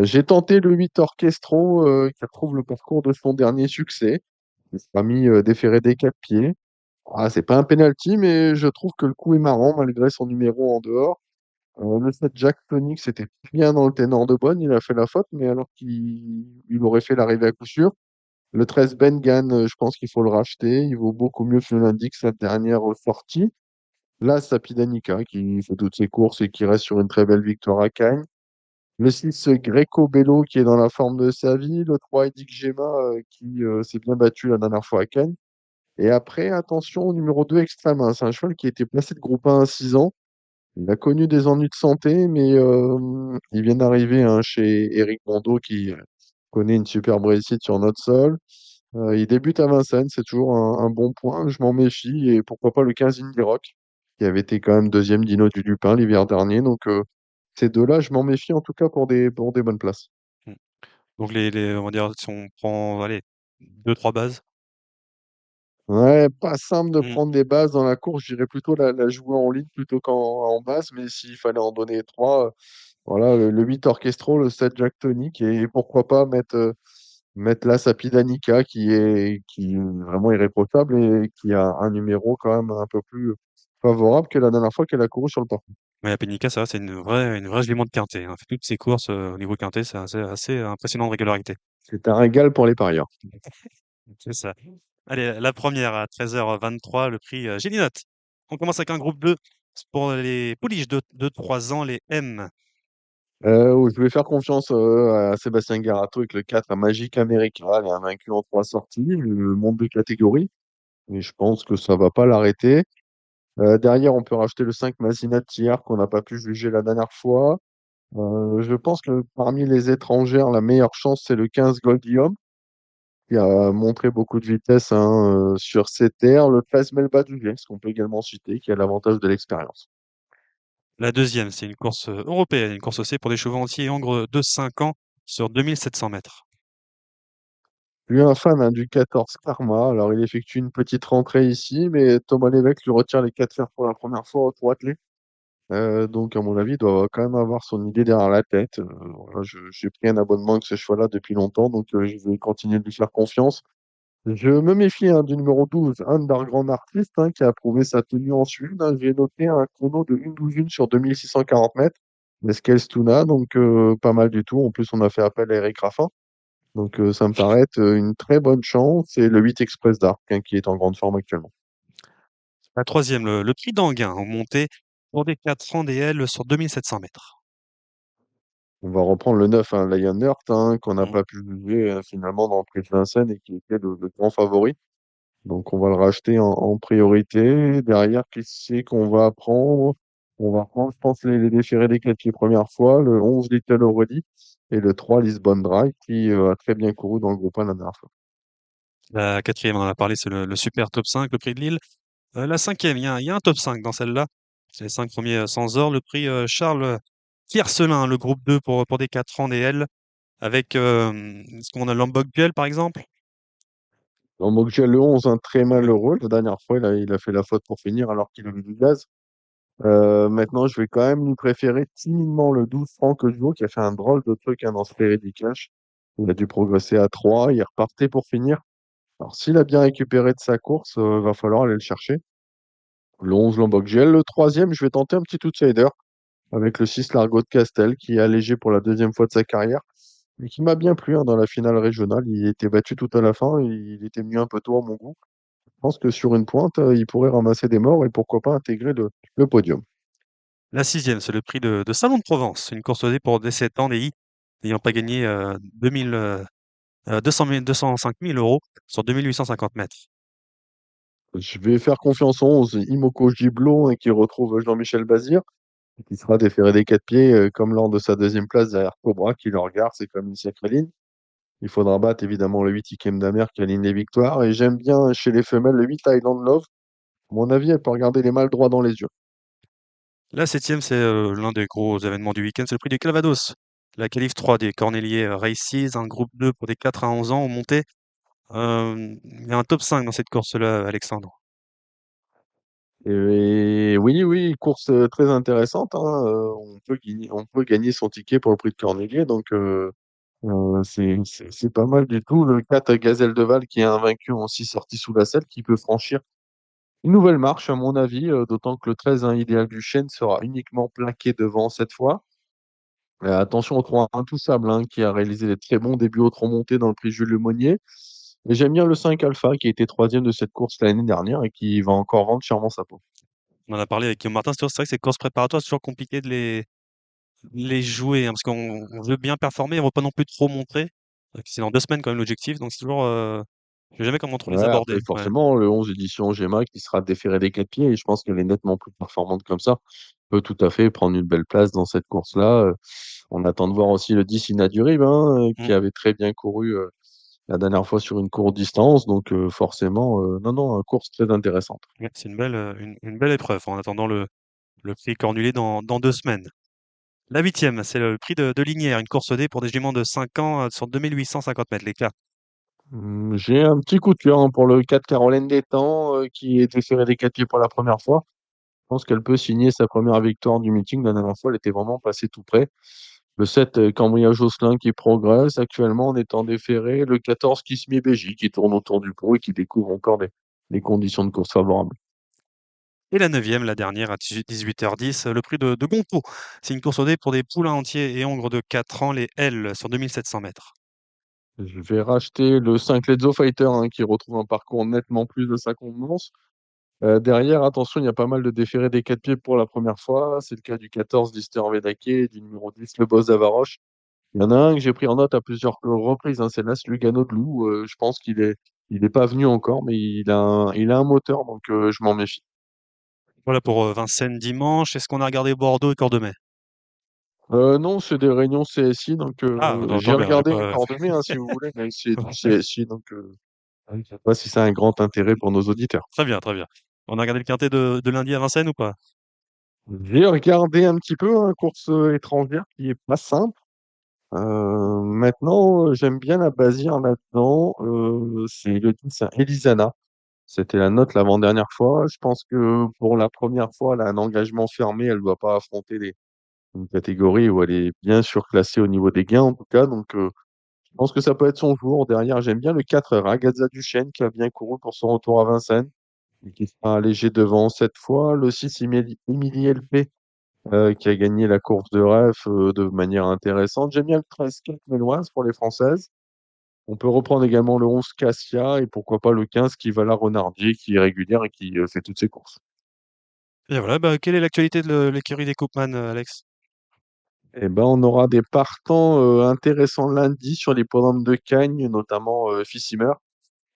J'ai tenté le 8 Orchestro, qui retrouve le parcours de son dernier succès. Il sera mis déféré des 4 pieds. Ah, c'est pas un penalty, mais je trouve que le coup est marrant malgré son numéro en dehors. Le 7 Jack Tonic, c'était bien dans le ténor de Bonne, il a fait la faute, mais alors qu'il aurait fait l'arrivée à coup sûr. Le 13 Ben Gann, je pense qu'il faut le racheter. Il vaut beaucoup mieux que le l'indique sa dernière sortie. Là, Sapidanica, qui fait toutes ses courses et qui reste sur une très belle victoire à Cannes. Le 6 Greco Bello, qui est dans la forme de sa vie. Le 3 Edic Gema, qui s'est bien battu la dernière fois à Cannes. Et après, attention au numéro 2 Extrême, hein. C'est un cheval qui a été placé de groupe 1 à 6 ans. Il a connu des ennuis de santé, mais il vient d'arriver, hein, chez Eric Mondo qui connaît une superbe réussite sur notre sol. Il débute à Vincennes, c'est toujours un bon point. Je m'en méfie et pourquoi pas le 15 Indie Rock qui avait été quand même deuxième Dino du Lupin l'hiver dernier. Donc ces deux-là, je m'en méfie en tout cas pour des bonnes places. Mmh. Donc on va dire, si on prend, allez, 2-3 bases. Ouais, pas simple de Mmh. prendre des bases dans la course. Je dirais plutôt la jouer en ligne plutôt qu'en base. Mais s'il fallait en donner trois, voilà, le 8 Orchestro, le 7 Jack Tonic et pourquoi pas mettre là Sapidanica qui est vraiment irréprochable et qui a un numéro quand même un peu plus favorable que la dernière fois qu'elle a couru sur le parcours. Ouais, Penica, ça va, c'est une vraie jument de quintet, hein. Elle fait toutes ses courses, au niveau quintet, c'est assez impressionnant de régularité. C'est un régal pour les parieurs. C'est ça. Allez, la première à 13h23, le prix, Gélinote. On commence avec un groupe 2. C'est pour les pouliches de 3 ans, les M. Je vais faire confiance à Sébastien Garato avec le 4 à Magic America. Elle a vaincu en trois sorties, le monde de catégorie. Et je pense que ça va pas l'arrêter. Derrière, on peut rajouter le 5 Mazina Tier qu'on n'a pas pu juger la dernière fois. Je pense que parmi les étrangères, la meilleure chance, c'est le 15 Goldium, qui a montré beaucoup de vitesse hein, sur ses terres. Le 13 Melba du ce qu'on peut également citer, qui a l'avantage de l'expérience. La deuxième, c'est une course européenne, une course aussi pour des chevaux entiers et hongres de 5 ans sur 2700 mètres. Lui, un fan hein, du 14 Karma. Alors, il effectue une petite rentrée ici, mais Thomas Lévesque lui retire les 4 fers pour la première fois au trot attelé. Donc, à mon avis, il doit quand même avoir son idée derrière la tête. Voilà, j'ai pris un abonnement avec ce choix-là depuis longtemps, donc je vais continuer de lui faire confiance. Je me méfie hein, du numéro 12, Under Grand Artiste, hein, qui a prouvé sa tenue en Suède. Hein. J'ai noté un chrono de 1:12 sur 2640 mètres. L'Eskilstuna, donc pas mal du tout. En plus, on a fait appel à Eric Raffin. Donc ça me paraît être une très bonne chance. Et le 8 Express d'Arc, hein, qui est en grande forme actuellement. La troisième, le prix d'Anguin, en montée pour des 4 ans DL sur 2700 mètres. On va reprendre le 9, hein, Lionheart, hein, qu'on n'a Mmh. pas pu juger finalement dans le prix de Vincennes et qui était le grand favori. Donc, on va le racheter en priorité. Derrière, qui c'est qu'on va prendre? On va prendre, je pense, les déférés des 4 les premières fois, le 11 Little Already et le 3 Lisbonne Drive qui a très bien couru dans le groupe 1 la dernière fois. La quatrième, on en a parlé, c'est le super top 5, le prix de Lille. La cinquième, il y a un top 5 dans celle-là. C'est les 5 premiers sans or. Le prix Charles Kierselin, le groupe 2 pour des 4 ans DL. Avec, est-ce qu'on a Lombok Duel, par exemple? Dans Montgel, le 11, un très Oui. malheureux. La dernière fois, il a fait la faute pour finir alors qu'il avait du gaz. Maintenant, je vais quand même lui préférer timidement le 12 Franck Joe qui a fait un drôle de truc hein, dans ce Ferry Clash. Il a dû progresser à 3, il repartait pour finir. Alors, s'il a bien récupéré de sa course, va falloir aller le chercher. Le 11 Lombok Gel. Le troisième, je vais tenter un petit outsider avec le 6 Largo de Castel qui est allégé pour la deuxième fois de sa carrière et qui m'a bien plu hein, dans la finale régionale. Il était battu tout à la fin et il était mieux un peu tôt à mon goût. Je pense que sur une pointe, il pourrait ramasser des morts et pourquoi pas intégrer le podium. La sixième, c'est le prix de Salon de Provence. C'est une course osée pour des 7 ans, des I, n'ayant pas gagné 205 000 euros sur 2850 mètres. Je vais faire confiance au 11 Imoko Giblo hein, qui retrouve Jean-Michel Bazir, qui sera déféré des quatre pieds comme lors de sa deuxième place derrière Cobra qui le regarde, c'est comme une sacrée ligne. Il faudra battre évidemment le 8 Ikem d'Amer qui aligne les victoires. Et j'aime bien chez les femelles le 8 Island Love. À mon avis, elle peut regarder les mâles droit dans les yeux. La septième, c'est l'un des gros événements du week-end, c'est le prix du Calvados. La qualif 3 des Cornelier Races, un groupe 2 pour des 4 à 11 ans, ont monté. Il y a un top 5 dans cette course-là, Alexandre. Et oui, oui, course très intéressante. Hein. On peut gagner son ticket pour le prix de Cornélier. Donc, c'est pas mal du tout. Le 4 Gazelle de Val qui est invaincu en 6 sorties sous la selle, qui peut franchir une nouvelle marche, à mon avis, d'autant que le 13, hein, Idéal du Chêne, sera uniquement plaqué devant cette fois. Attention au 3 Intoussable, hein, qui a réalisé des très bons débuts au remontées dans le prix Jules Lemonnier. Et j'aime bien le 5 Alpha, qui a été troisième de cette course l'année dernière et qui va encore vendre chèrement sa peau. On en a parlé avec Guillaume Martin, c'est vrai que ces courses préparatoires, c'est toujours compliqué de les jouer, hein, parce qu'on veut bien performer, on veut pas non plus trop montrer. C'est dans 2 semaines quand même l'objectif, donc c'est toujours, je sais jamais comment trop les Ouais, après, aborder. Ouais. forcément, le 11 édition Gemma qui sera déféré des quatre pieds, et je pense qu'elle est nettement plus performante comme ça, peut tout à fait prendre une belle place dans cette course-là. On attend de voir aussi le 10 Inadurib, hein, Mmh. qui avait très bien couru la dernière fois sur une courte distance. Donc, forcément, non, non, une course très intéressante. Ouais, c'est une belle épreuve en attendant le prix Cornulier dans 2 semaines. La huitième, c'est le prix de Lignières, une course D pour des juments de 5 ans sur 2850 mètres, l'écart. J'ai un petit coup de cœur, hein, pour le 4 Caroline Détang, qui est déférée des 4 pieds pour la première fois. Je pense qu'elle peut signer sa première victoire du meeting. La dernière fois, elle était vraiment passée tout près. Le 7, Cambria Josselin qui progresse actuellement en étant déféré. Le 14, Kismi Beji qui tourne autour du pot et qui découvre encore des conditions de course favorables. Et la neuvième, la dernière, à 18h10, le prix de Gonto. C'est une course au dé pour des poulains entiers et hongres de 4 ans, les L, sur 2700 mètres. Je vais racheter le 5 Let's Fighter, hein, qui retrouve un parcours nettement plus de sa convenance. Derrière, attention, il y a pas mal de déférés des 4 pieds pour la première fois. C'est le cas du 14, Lister Vedake, et du numéro 10, le Boss d'Avaroche. Il y en a un que j'ai pris en note à plusieurs reprises, hein, c'est Las Lugano de Loup. Je pense il est pas venu encore, mais il a un moteur, donc je m'en méfie. Voilà pour Vincennes dimanche. Est-ce qu'on a regardé Bordeaux et Cordemais? Non, c'est des réunions CSI, donc Ah, bah, j'ai tant bien. regardé Cordemais, hein, si vous voulez, mais c'est du CSI, donc je sais pas si ça a un grand intérêt pour nos auditeurs. Très bien, très bien. On a regardé le quintet de lundi à Vincennes ou pas? J'ai regardé un petit peu, hein, course étrangère qui est pas simple. Maintenant, j'aime bien la Bazir là-dedans. C'est le 10, hein, Elisana. C'était la note l'avant-dernière fois. Je pense que pour la première fois, elle a un engagement fermé. Elle ne doit pas affronter une catégorie où elle est bien surclassée au niveau des gains, en tout cas. Donc, je pense que ça peut être son jour. Derrière, j'aime bien le 4 Ragazza Duchesne qui a bien couru pour son retour à Vincennes et qui sera léger devant cette fois. Le 6 Émilie LP, qui a gagné la course de ref de manière intéressante. J'aime bien le 13 4 Méloise pour les Françaises. On peut reprendre également le 11 Cassia et pourquoi pas le 15 qui va la Renardier, qui est régulière et qui fait toutes ses courses. Et voilà, bah, quelle est l'actualité de l'écurie des Koopman, Alex? Eh ben, on aura des partants intéressants lundi sur les programmes de Cagnes, notamment Fissimer.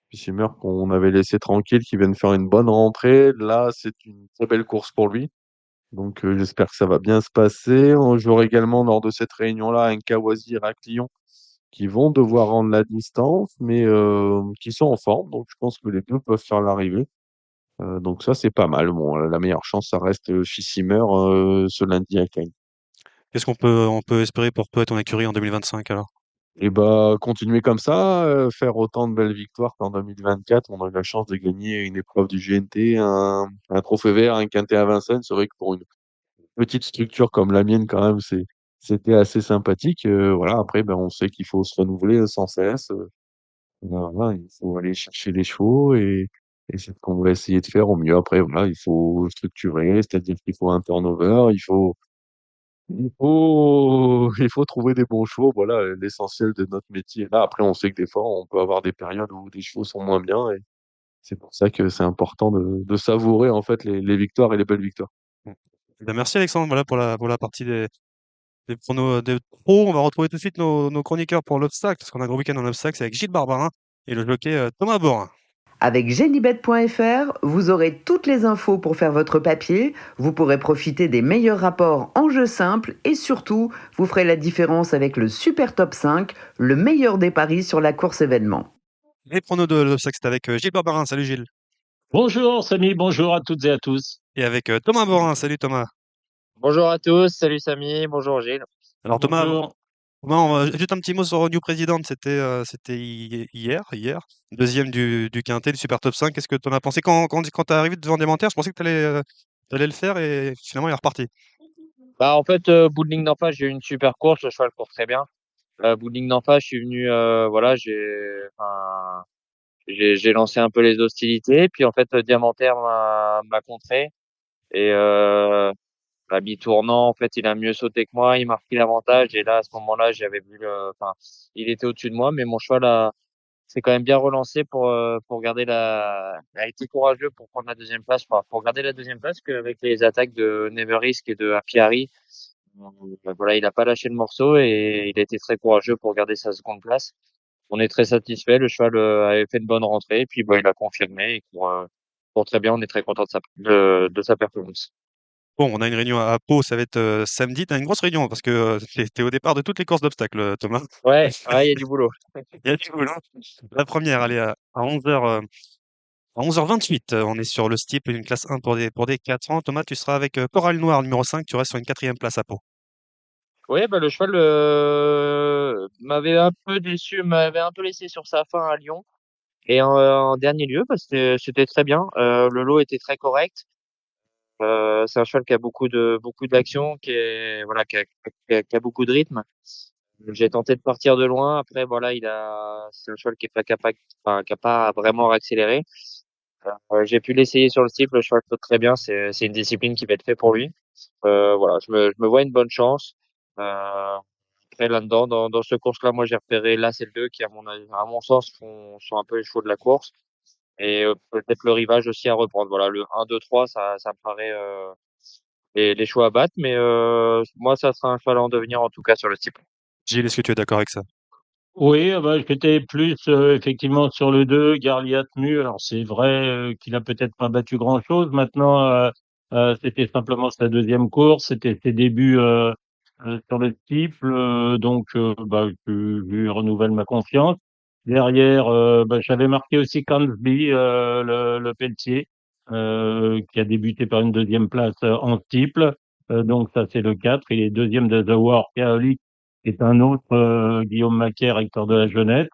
Fissimer qu'on avait laissé tranquille, qui vient de faire une bonne rentrée. Là, c'est une très belle course pour lui. Donc, j'espère que ça va bien se passer. On jouera également lors de cette réunion-là un Kawasi et Raclion qui vont devoir rendre la distance, mais qui sont en forme. Donc, je pense que les deux peuvent faire l'arrivée. Donc, ça, c'est pas mal. Bon, la meilleure chance, ça reste Fissimer ce lundi à Cagnes. Qu'est-ce qu'on peut espérer pour toi et ton écurie en 2025 alors? Et bah, continuer comme ça, faire autant de belles victoires qu'en 2024. On a eu la chance de gagner une épreuve du GNT, un trophée vert, un quintet à Vincennes. C'est vrai que pour une petite structure comme la mienne, quand même, c'était assez sympathique. Voilà, après, ben, on sait qu'il faut se renouveler sans cesse. Voilà, il faut aller chercher les chevaux et c'est ce qu'on va essayer de faire au mieux. Après, voilà, il faut structurer, c'est-à-dire qu'il faut un turnover, il faut trouver des bons chevaux. Voilà, l'essentiel de notre métier. Là, après, on sait que des fois, on peut avoir des périodes où des chevaux sont moins bien et c'est pour ça que c'est important de savourer, en fait, les victoires et les belles victoires. Mmh. Bah, merci Alexandre, voilà pour la partie des pronos, des pros. On va retrouver tout de suite nos chroniqueurs pour l'obstacle, parce qu'on a un gros week-end en obstacle, c'est avec Gilles Barbarin et le jockey, Thomas Borin. Avec Genibet.fr, vous aurez toutes les infos pour faire votre papier, vous pourrez profiter des meilleurs rapports en jeu simple et surtout, vous ferez la différence avec le Super Top 5, le meilleur des paris sur la course événement. Les pronos de l'obstacle, c'est avec, Gilles Barbarin. Salut Gilles. Bonjour Samy, bonjour à toutes et à tous. Et avec, Thomas Borin. Salut Thomas. Bonjour à tous, salut Samy, bonjour Gilles. Alors Bonjour. Thomas, juste un petit mot sur New President, c'était hier, deuxième du quintet, du Super Top 5. Qu'est-ce que tu en as pensé quand tu es arrivé devant Diamantaire? Je pensais que tu allais le faire et finalement il est reparti. Bah en fait, bout de ligne d'en face, j'ai eu une super course, le cheval court très bien. Bout de ligne d'en face, je suis venu, voilà, enfin, j'ai lancé un peu les hostilités, puis en fait, Diamantaire m'a contré et la mi-tournant, en fait, il a mieux sauté que moi, il m'a pris l'avantage et là, à ce moment-là, j'avais vu enfin, il était au-dessus de moi, mais mon cheval s'est quand même bien relancé pour garder il a été courageux pour prendre la deuxième place, enfin, pour garder la deuxième place qu'avec les attaques de Never Risk et de Happy Harry. Voilà, il a pas lâché le morceau et il a été très courageux pour garder sa seconde place. On est très satisfait. Le cheval avait fait une bonne rentrée et puis il a confirmé et court très bien. On est très content de sa performance. Bon, on a une réunion à Pau, ça va être, samedi. Tu as une grosse réunion parce que, tu es au départ de toutes les courses d'obstacles, Thomas. Ouais, ouais, il y a du boulot. Il y a du boulot. La première, elle est à 11h, à 11h28. On est sur le steeple, une classe 1 pour des 4 ans. Thomas, tu seras avec, Corail Noir numéro 5. Tu restes sur une quatrième place à Pau. Oui, bah, le cheval m'avait un peu laissé sur sa faim à Lyon. Et en dernier lieu, bah, c'était très bien. Le lot était très correct. C'est un cheval qui a beaucoup d'action, qui est voilà, qui a beaucoup de rythme. J'ai tenté de partir de loin. Après, voilà, c'est un cheval qui est pas capable, enfin, qui a pas vraiment accéléré. J'ai pu l'essayer sur le cycle. Le cheval saute très bien. C'est une discipline qui va être faite pour lui. Voilà, je me vois une bonne chance. Après, là-dedans, dans ce course-là, moi, j'ai repéré là, c'est le 2 qui, à mon sens, sont un peu les chevaux de la course. Et peut-être le rivage aussi à reprendre. Voilà, le 1, 2, 3, ça me paraît les choix à battre. Mais moi, ça sera un cheval à en devenir, en tout cas, sur le type. Gilles, est-ce que tu es d'accord avec ça? Oui, bah, j'étais plus effectivement sur le 2, Garliat Mu. Alors c'est vrai qu'il a peut-être pas battu grand-chose. Maintenant, c'était simplement sa deuxième course, c'était ses débuts sur le steeple, donc bah, je lui renouvelle ma confiance. Derrière, bah, j'avais marqué aussi Cansby, le Pelletier, qui a débuté par une deuxième place en steeple. Donc ça c'est le 4. Il est deuxième de The War qui est un autre Guillaume Macaire, recteur de la jeunesse.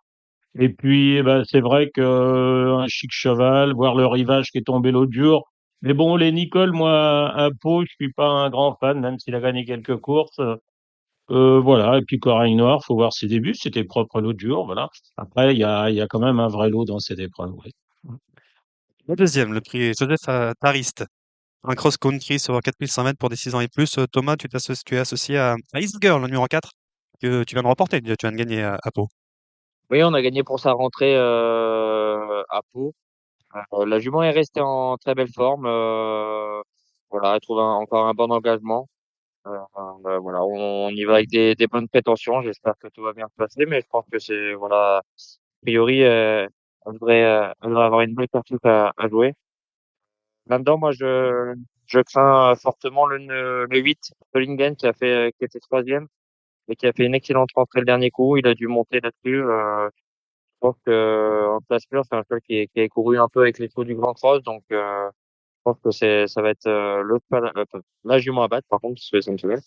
Et puis, eh ben, c'est vrai que un chic cheval, voir le rivage qui est tombé l'autre jour. Mais bon, les Nicole, moi, à Pau, je suis pas un grand fan, même s'il a gagné quelques courses. Voilà. Et puis Corail Noir, faut voir ses débuts. C'était propre l'autre jour, voilà. Après, il y a quand même un vrai lot dans cette épreuve, oui. La deuxième, le prix Joseph Tariste. Un cross-country sur 4100 mètres pour des 6 ans et plus. Thomas, tu es associé à East Girl, le numéro 4, que tu viens de remporter. Tu viens de gagner à Pau. Oui, on a gagné pour sa rentrée à Pau. La jument est restée en très belle forme. Voilà, elle trouve encore un bon engagement. Voilà, on y va avec des bonnes prétentions. J'espère que tout va bien se passer, mais je pense que voilà, a priori, elle devrait avoir une belle partie à jouer. Là-dedans, moi, je crains fortement le 8, Solingen, qui était troisième et qui a fait une excellente rentrée le dernier coup. Il a dû monter là-dessus. Je pense que en place pure, c'est un cheval qui est couru un peu avec les trous du Grand Cross, donc je pense que ça va être la jument à battre, par contre, parce que c'est une femelle.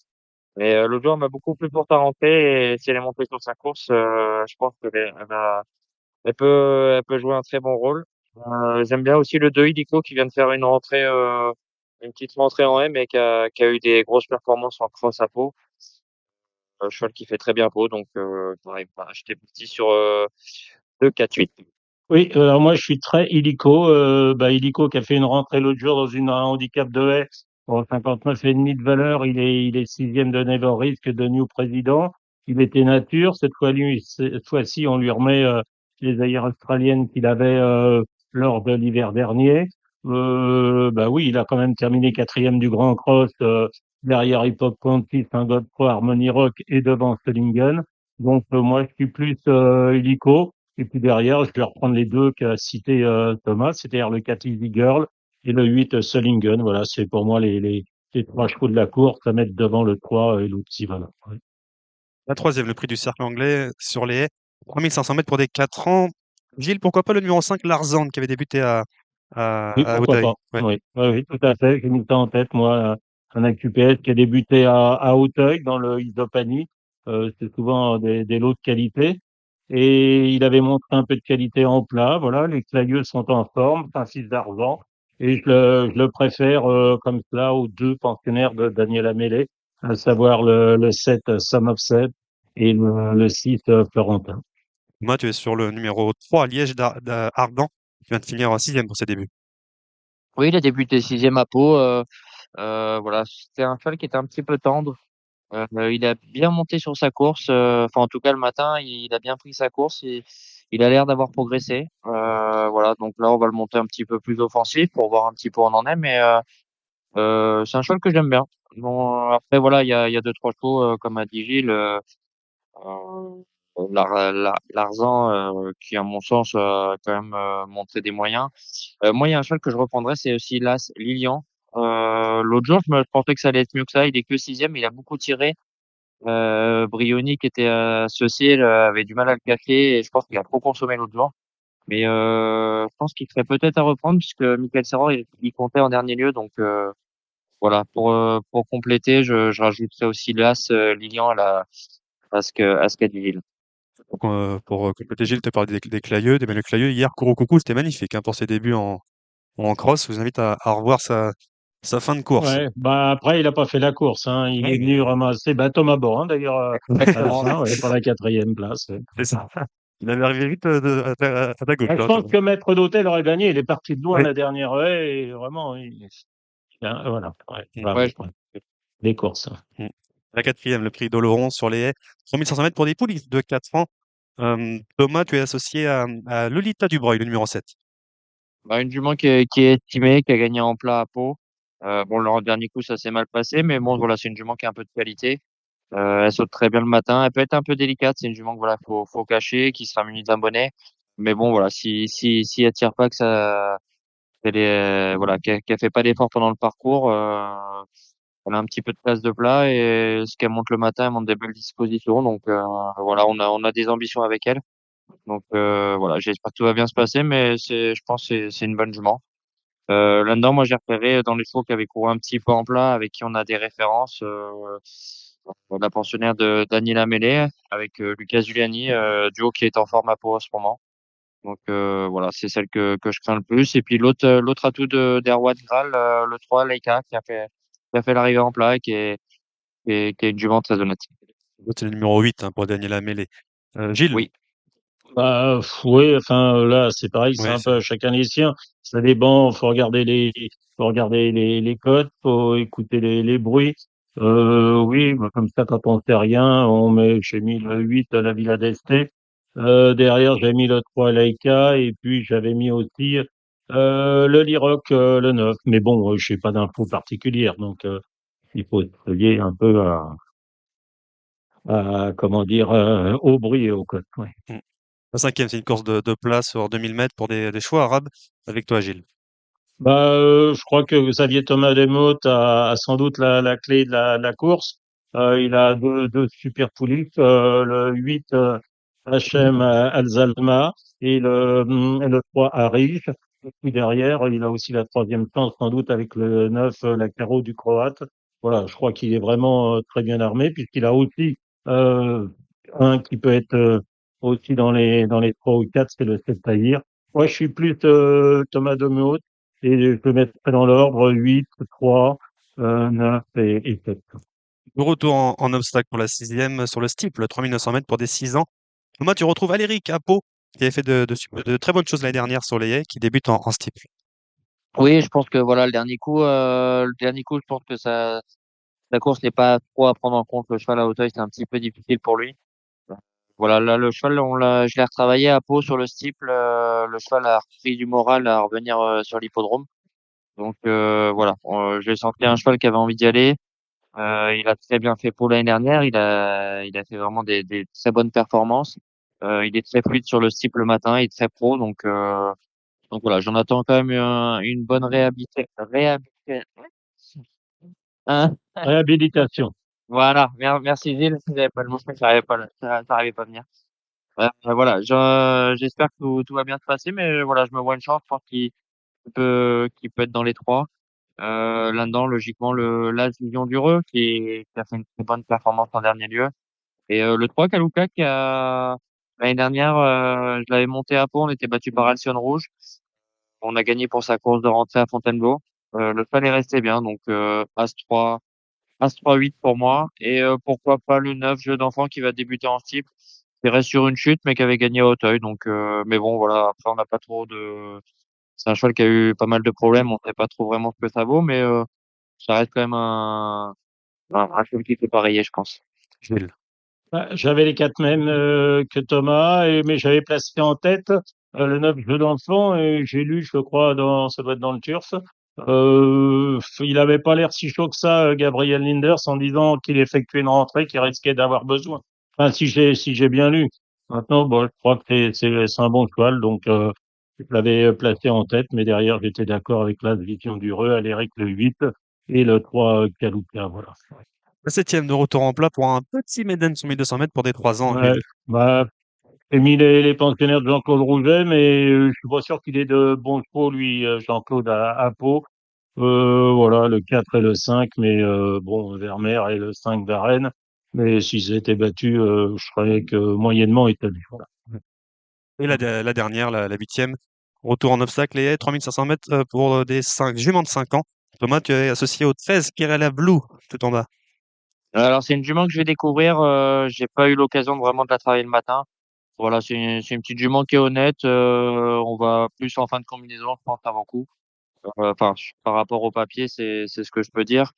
Mais l'autre jour, elle m'a beaucoup plu pour sa rentrée et si elle est montée sur sa course, je pense elle peut jouer un très bon rôle. J'aime bien aussi le 2 Illico qui vient de faire une petite rentrée en M et qui a eu des grosses performances en cross à Pau. Cheval qui fait très bien Pau, donc pareil, bah, j'étais parti sur 2, 4, 8. Oui, alors moi je suis très illico. Bah, illico qui a fait une rentrée l'autre jour dans un handicap de haie pour 59 et demi de valeur. Il est sixième de Never Risk de New Président. Il était nature. Cette fois-ci, on lui remet les ailleurs australiennes qu'il avait lors de l'hiver dernier. Bah oui, il a quand même terminé quatrième du Grand Cross derrière Hip Hop Conti, Saint Pro, Harmony Rock et devant Stellingen. Donc moi je suis plus illico. Et puis derrière, je vais reprendre les deux qu'a cité Thomas, c'est-à-dire le 4 Easy Girl et le 8 Solingen. Voilà, c'est pour moi les trois chevaux de la course à mettre devant le 3 et l'autre 6. Voilà. Ouais. La troisième, le prix du cercle anglais sur les haies. 3500 mètres pour des 4 ans. Gilles, pourquoi pas le numéro 5, Larzan, qui avait débuté Oui, à pourquoi Hauteuil. pas. Ouais. Oui, oui, oui, tout à fait. J'ai mis ça en tête, moi, un AQPS qui a débuté à Hauteuil dans le Isopanie. C'est souvent des lots de qualité. Et il avait montré un peu de qualité en plat. Voilà, les Clalieux sont en forme, c'est un fils d'argent. Et je le préfère comme cela aux deux pensionnaires de Daniel Amélé, à savoir le 7 Son of Set et le 6 Florentin. Moi, tu es sur le numéro 3, Liège d'Ardan, qui vient de finir sixième pour ses débuts. Oui, il a débuté sixième à Pau. Voilà, c'était un cheval qui était un petit peu tendre. Il a bien monté sur sa course. Enfin, en tout cas, le matin, il a bien pris sa course. Il a l'air d'avoir progressé. Voilà, donc là, on va le monter un petit peu plus offensif pour voir un petit peu où on en est. Mais c'est un cheval que j'aime bien. Bon, après, voilà, il y a deux, trois chevaux, comme a dit Gilles. Euh, Larzan, qui, à mon sens, a quand même montré des moyens. Moi, il y a un cheval que je reprendrais, c'est aussi l'As Lilian. L'autre jour, je pensais que ça allait être mieux que ça. Il est que sixième, il a beaucoup tiré. Brioni, qui était associé, avait du mal à le cacher et je pense qu'il a trop consommé l'autre jour. Mais je pense qu'il serait peut-être à reprendre puisque Michael Serra, il comptait en dernier lieu. Donc voilà, pour compléter, je rajouterais aussi l'As Lilian à ce qu'a dit Gilles. Pour compléter, Gilles, tu as parlé des Clayeux, d'Emmanuel Clayeux. Hier, Coucou, c'était magnifique hein, pour ses débuts en cross. Je vous invite à revoir sa fin de course. Ouais, bah après, il a pas fait la course, hein. Il est venu ramasser Thomas Borin, d'ailleurs, à la Exactement. fin, ouais, pour la 4e place. Ouais. C'est ça. Il avait arrivé vite à ta gauche. Ah, je Hein, pense que Maître d'Hôtel aurait gagné. Il est parti de loin oui. la dernière haie et vraiment, voilà, ouais, Ouais, bravo. je pense. Les courses. Mm. La 4e, le prix d'Oloron sur les haies. 3500 mètres pour des poules de 4 francs. Thomas, tu es associé à Lolita Dubreuil, le numéro 7. Bah, une jument qui est estimée, qui a gagné en plat à Pau. Bon, leur dernier coup, ça s'est mal passé, mais bon, voilà, c'est une jument qui a un peu de qualité. Elle saute très bien le matin. Elle peut être un peu délicate. C'est une jument que voilà, faut cacher, qui sera munie d'un bonnet. Mais bon, voilà, si elle tire pas, que ça, qu'elle est, voilà, qu'elle fait pas d'effort pendant le parcours, elle a un petit peu de place de plat et ce qu'elle monte le matin, elle monte des belles dispositions. Donc voilà, on a des ambitions avec elle. Donc voilà, j'espère que tout va bien se passer, mais je pense que c'est une bonne jument. Là-dedans, moi, j'ai repéré dans les chevaux qui avaient couru un petit peu en plat, avec qui on a des références. La pensionnaire de Daniela Mellet, avec Lucas Giuliani, duo qui est en forme à Pau en ce moment. Donc voilà, c'est celle que je crains le plus. Et puis l'autre atout d'Erwan Graal, le 3, Leica, qui a fait l'arrivée en plat et qui est une jument très honnête. C'est le numéro 8 hein, pour Daniela Mellet. Gilles? Oui. Bah, oui, enfin, là, c'est pareil, c'est Oui, un peu chacun les siens. Ça dépend, faut regarder les codes, faut écouter les bruits. Oui, bah, comme ça, quand on sait rien, j'ai mis le 8 à la Villa d'Este. Derrière, j'ai mis le 3 Leica, et puis j'avais mis aussi, le Liroc, le 9. Mais bon, je n'ai pas d'infos particulières, donc, il faut se lier un peu comment dire, au bruit et au code, ouais. mmh. La 5e, c'est une course de place sur 2000 mètres pour des chevaux arabes. Avec toi, Gilles. Bah, je crois que Xavier Thomas Desmottes a sans doute la clé de la course. Il a deux super poulies, le 8 Hachem Al-Zalma et le 3 Arish. Et puis derrière, il a aussi la 3e chance sans doute avec le 9 la Caro du Croate. Voilà, je crois qu'il est vraiment très bien armé puisqu'il a aussi euh, un qui peut être aussi dans les 3 ou 4, c'est le 7 Tahir. Moi, je suis plus Thomas Desmottes et je peux mettre dans l'ordre 8, 3, 9 et 7. De retour en obstacle pour la 6e sur le steeple, 3900 mètres pour des 6 ans. Thomas, tu retrouves Aléric à Pau, qui avait fait de très bonnes choses l'année dernière sur les haies, qui débute en steeple. Oui, je pense que voilà, je pense que la course n'est pas trop à prendre en compte. Le cheval à Hauteuil, c'est un petit peu difficile pour lui. Voilà, là, le cheval, je l'ai retravaillé à Pau sur le steeple. Le cheval a repris du moral à revenir sur l'hippodrome. Donc voilà, j'ai senti un cheval qui avait envie d'y aller. Il a très bien fait Pau l'année dernière. Il a fait vraiment des très bonnes performances. Il est très fluide sur le steeple le matin. Il est très pro. Donc voilà, j'en attends quand même une bonne Hein. Réhabilitation. Voilà, merci Gilles. J'avais pas le mot, ça n'arrivait pas, ça arrivait pas à venir. Voilà, j'espère que tout va bien se passer, mais voilà, je me vois une chance. Je pense qu'il peut être dans les trois. Là-dedans, logiquement, l'As Vision Dureux qui a fait une très bonne performance en dernier lieu. Et le 3 Kaluka l'année dernière, je l'avais monté à Pau, on était battu par Alcyon Rouge. On a gagné pour sa course de rentrée à Fontainebleau. Le cheval est resté bien, donc As-3-8 pour moi. Et pourquoi pas le 9 jeu d'enfant qui va débuter en steeple. Il reste sur une chute, mais qui avait gagné à Auteuil. Donc, mais bon, voilà. Après, on n'a pas trop de. C'est un cheval qui a eu pas mal de problèmes. On ne sait pas trop vraiment ce que ça vaut, mais ça reste quand même un cheval qui fait pareiller, je pense. Gilles. Bah, j'avais les 4 mêmes que Thomas, mais j'avais placé en tête le 9 jeu d'enfant et j'ai lu, je crois, ça doit être dans le Turf. Il avait pas l'air si chaud que ça, Gabriel Linders, en disant qu'il effectuait une rentrée qu'il risquait d'avoir besoin. Enfin, si j'ai bien lu. Maintenant, bon, je crois que c'est un bon cheval, donc je l'avais placé en tête, mais derrière, j'étais d'accord avec la Vision du Reux, Aléric le 8 et le 3 Kalouka, voilà. La 7e de retour en plat pour un petit Méden sur 1200 mètres pour des 3 ans, Ouais, Gilles. bah, j'ai mis les pensionnaires de Jean-Claude Rouget, mais je suis pas sûr qu'il ait de bons chevaux, lui, Jean-Claude à Pau. Voilà, le 4 et le 5, mais bon, Vermeer et le 5 Varenne. Mais si c'était battu, je serais que moyennement étonné. Voilà. Et la dernière, la 8e, retour en obstacle et 3500 mètres pour des juments de 5 ans. Thomas, tu es associé au 13 Kerala Blue, tout en bas. Alors c'est une jument que je vais découvrir. J'ai pas eu l'occasion de vraiment de la travailler le matin. Voilà, c'est une petite jument qui est honnête. On va plus en fin de combinaison, je pense, avant coup. Enfin, par rapport au papier, c'est ce que je peux dire.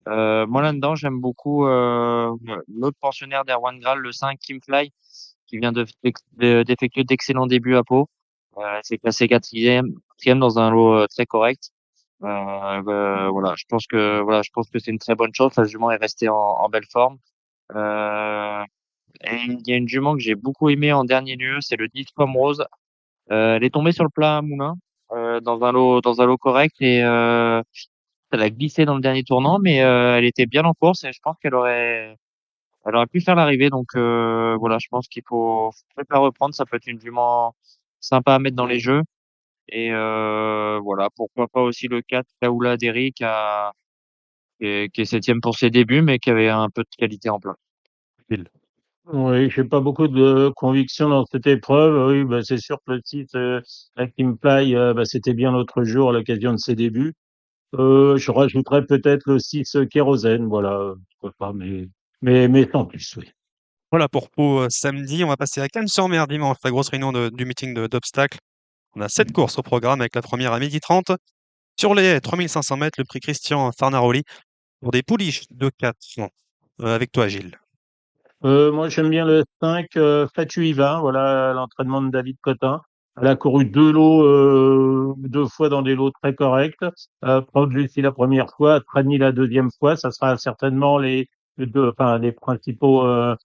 Moi là-dedans, j'aime beaucoup l'autre pensionnaire d'Erwan Graal, le 5 Kim Fly, qui vient d'effectuer d'excellents débuts à Pau. C'est classé quatrième dans un lot très correct. Voilà, je pense que c'est une très bonne chose. La jument est restée en belle forme. Euh, et il y a une jument que j'ai beaucoup aimée en dernier lieu, c'est le 10 Pomme Rose. Elle est tombée sur le plat à moulin dans un lot correct et elle a glissé dans le dernier tournant, mais elle était bien en course et je pense elle aurait pu faire l'arrivée. Donc voilà, je pense qu'il faut peut-être la reprendre. Ça peut être une jument sympa à mettre dans les jeux. Et voilà, pourquoi pas aussi le 4 Kaoula Derry qui est septième pour ses débuts, mais qui avait un peu de qualité en plein. Gilles. Oui, j'ai pas beaucoup de conviction dans cette épreuve. Oui, bah, c'est sûr que le titre, la Kim Fly, bah, c'était bien l'autre jour à l'occasion de ses débuts. Je rajouterais peut-être le 6 Kérosène, voilà, pourquoi pas, mais sans plus, oui. Voilà pour Pau samedi. On va passer à Cannes-sur-Mer dimanche, la grosse réunion du meeting d'obstacles. On a 7 courses au programme avec la première à 12h30. Sur les haies, 3500 mètres, le prix Christian Farnaroli pour des pouliches de 4 ans. Avec toi, Gilles. Moi, j'aime bien le 5, Fatu Ivan, voilà, l'entraînement de David Cotin. Elle a couru 2 lots, 2 fois dans des lots très corrects. Proud Lucie la première fois, Trani la deuxième fois. Ça sera certainement les deux, enfin, les principales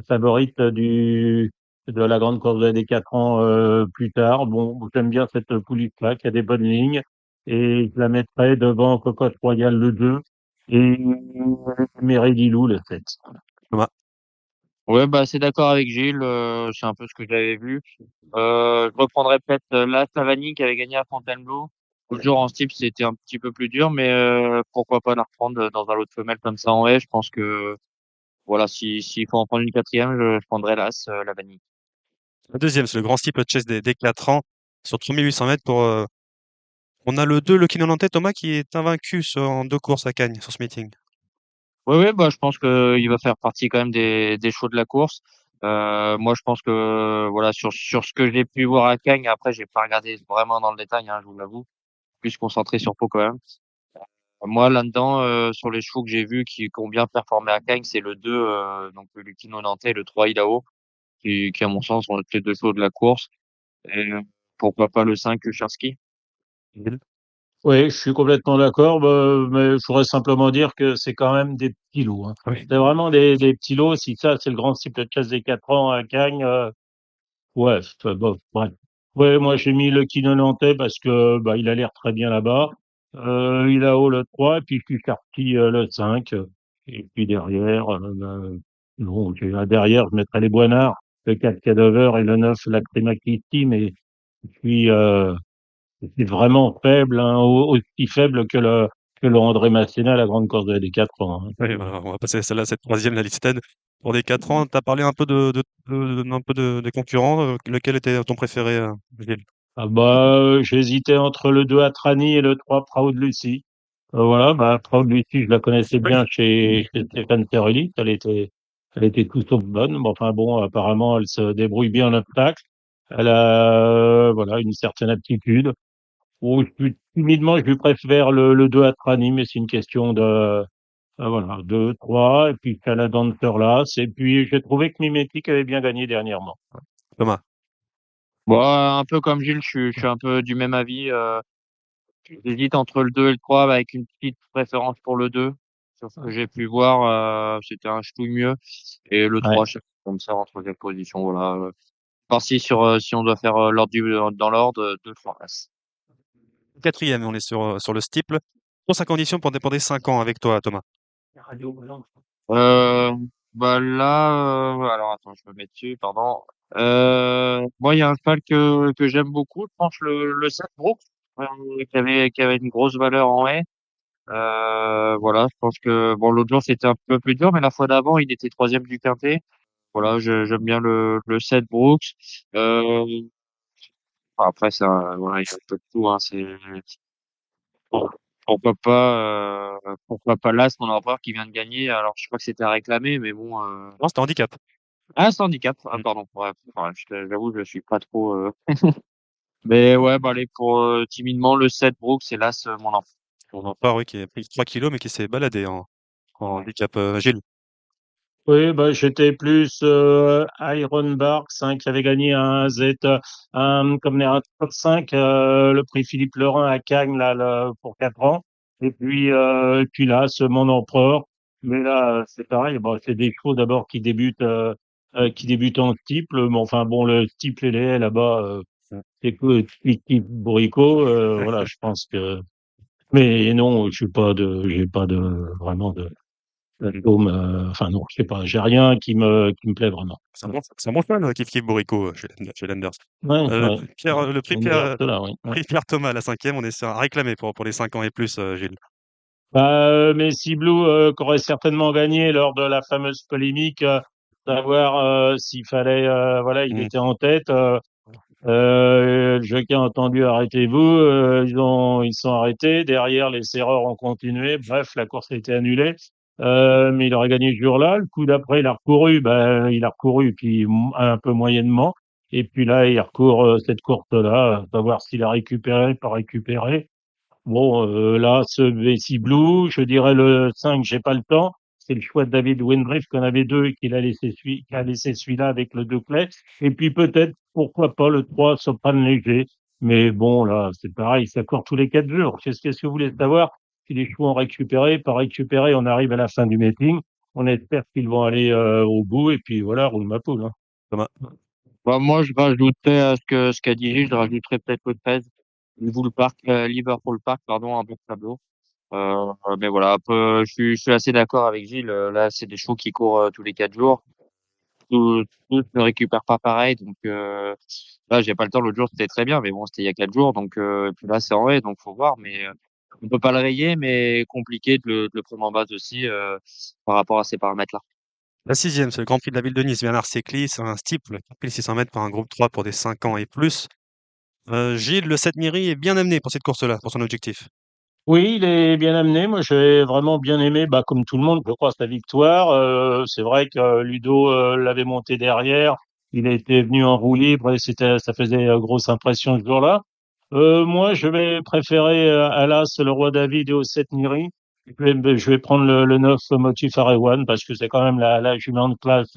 favorites de la grande course des 4 ans, plus tard. Bon, j'aime bien cette pouliche-là, qui a des bonnes lignes. Et je la mettrai devant Cocotte Royale le 2 et Meridilou le 7. Thomas. Ouais, bah c'est d'accord avec Gilles. C'est un peu ce que j'avais vu. Je reprendrais peut-être la Savani qui avait gagné à Fontainebleau. L'autre jour en steeple, c'était un petit peu plus dur, mais pourquoi pas la reprendre dans un lot de femelles comme ça en haie. Je pense que voilà, s'il faut en prendre une quatrième, je prendrais l'As, la Vanille. La deuxième, c'est le grand steeple chase des 4 ans sur 3800 mètres pour. On a le 2, le Kinon en tête, Thomas, qui est invaincu en 2 courses à Cagnes sur ce meeting. Oui, oui, bah je pense que il va faire partie quand même des chevaux de la course. Moi, je pense que voilà sur ce que j'ai pu voir à Cagnes. Après, j'ai pas regardé vraiment dans le détail, hein, je vous l'avoue. Plus concentré sur Pau quand même. Moi, là-dedans, sur les chevaux que j'ai vus qui ont bien performé à Cagnes, c'est le 2, donc le Lucchino Nantais, et le 3 Ilao, qui à mon sens sont les deux chevaux de la course. Et pourquoi pas le 5 Cherski. Gilles. Oui, je suis complètement d'accord, bah, mais je voudrais simplement dire que c'est quand même des petits lots, hein. Oui. C'est vraiment des petits lots. Si ça, c'est le grand cycle de chasse des 4 ans à Cagnes, ouais, bon, bref. Ouais, moi j'ai mis le Kino Nantais parce que bah, il a l'air très bien là-bas. Il a haut le 3 et puis je suis parti le 5. Et puis derrière, non, derrière, je mettrai les Boinards, le 4 Cadover et le 9 la Prima Christi, mais puis c'est vraiment faible, hein, aussi faible que le André Masséna, la grande course des 4 ans, hein. Oui, bah, on va passer à celle-là, cette troisième, la Listade, pour des 4 ans. Tu as parlé un peu un peu des concurrents. Lequel était ton préféré, Gilles? Ah bah, j'hésitais entre le 2 Atrani et le 3 Proud Lucy. Voilà, bah, Proud Lucy, je la connaissais Oui. bien chez Stéphane Terrelli. Elle était tout sauf bonne. Mais enfin bon, apparemment, elle se débrouille bien en obstacle. Elle a, voilà, une certaine aptitude. Bon, timidement, je lui préfère le 2 Atrani, mais c'est une question voilà, 2, 3, et puis Canada Dancer là. Et puis, j'ai trouvé que Mimetic avait bien gagné dernièrement. Thomas. Bon, un peu comme Gilles, je suis un peu du même avis. J'hésite entre le 2 et le 3 avec une petite préférence pour le 2. Sur ce que j'ai pu voir, c'était un ch'touille mieux. Et le Ouais. 3, je comme ça en troisième position. Voilà. Par si on doit faire dans l'ordre, 2, 3 As. Quatrième, on est sur le steeple. Course à condition pour des 5 ans avec toi, Thomas. Euh, Bah là, alors attends, je me mets dessus, pardon. Moi, il y a un cheval que j'aime beaucoup. Je pense le 7 Brooks. qui avait une grosse valeur en haie. Voilà, je pense que bon, l'autre jour c'était un peu plus dur, mais la fois d'avant il était troisième du quintet. Voilà, j'aime bien le 7 Brooks. Euh, après voilà, il y a un peu de tout, hein. Pour- pourquoi pas l'As, mon empereur qui vient de gagner. Alors je crois que c'était à réclamer, mais bon. Non, c'était handicap. Ah, c'est handicap. Ah, Mmh. pardon. Ouais, j'avoue, je suis pas trop. Mais ouais, bah allez pour timidement le 7 Brooks, c'est l'As, mon enfant. On en parle, oui, qui a pris 3 kilos, mais qui s'est baladé en handicap, Gilles. Oui, bah, j'étais plus Iron Barks, hein, qui avait gagné un top 5, le prix Philippe Laurin à Cagnes pour 4 ans. Et puis là, ce Mon Empereur. Mais là, c'est pareil. Bon, c'est des chevaux d'abord qui débutent en steeple. Mais enfin bon, le steeple et les haies là-bas, Mmh. c'est que type bourricot. Voilà, je pense que. Mais non, j'ai pas de vraiment de l'atome, enfin non, je sais pas, j'ai rien qui me plaît vraiment. C'est un bon cheval, Kif Kif Bourrico, chez Landers. Ouais, ouais, Pierre, le prix j'aime bien Pierre, ceux-là, oui. Ouais. prix Pierre Thomas, la 5e, on est à réclamer pour les 5 ans et plus, Gilles. Bah, Messi Blue, qu'aurait certainement gagné lors de la fameuse polémique, savoir s'il fallait, voilà, il Mmh. était en tête. Le jockey a entendu arrêtez-vous, ils sont arrêtés. Derrière, les serreurs ont continué. Bref, la course a été annulée. Mais il aurait gagné ce jour-là. Le coup d'après, il a recouru, puis un peu moyennement. Et puis là, il recourt cette course-là, savoir s'il a récupéré, pas récupéré. Bon, là, ce Vessi Blue, je dirais le 5, j'ai pas le temps. C'est le choix de David Wendriff qu'on avait deux et qui a laissé celui-là avec le deux clés. Et puis peut-être, pourquoi pas le 3, Soprane Léger. Mais bon, là, c'est pareil, ça court tous les 4 jours. Qu'est-ce que vous voulez savoir? Si les chevaux ont récupéré, pas récupéré, on arrive à la fin du meeting. On espère qu'ils vont aller au bout et puis voilà, roule ma poule, hein. Thomas. Bah, moi, je rajouterais à ce qu'a dit Gilles, je rajouterais peut-être le 13, Liverpool Park, pardon, un bon tableau. Mais voilà, un peu, je suis assez d'accord avec Gilles. Là, c'est des chevaux qui courent tous les 4 jours. Tous ne récupèrent pas pareil. Donc là, j'ai pas le temps. L'autre jour, c'était très bien, mais bon, c'était il y a 4 jours. Donc et puis là, c'est en vrai, donc faut voir. Mais on peut pas le rayer, mais compliqué de le prendre en base aussi par rapport à ces paramètres-là. La 6e, c'est le Grand Prix de la ville de Nice, Bernard Séclis, c'est un steeple, 4600 mètres pour un groupe 3 pour des 5 ans et plus. Gilles, le 7 Miri est bien amené pour cette course-là, pour son objectif. Oui, il est bien amené. Moi, j'ai vraiment bien aimé, bah, comme tout le monde, je crois, sa victoire. C'est vrai que Ludo l'avait monté derrière. Il était venu en roue libre et ça faisait grosse impression ce jour-là. Moi, je vais préférer à l'As le Roi David et au 7 Niri. Je vais prendre le 9 Motif Arewan parce que c'est quand même la jument de classe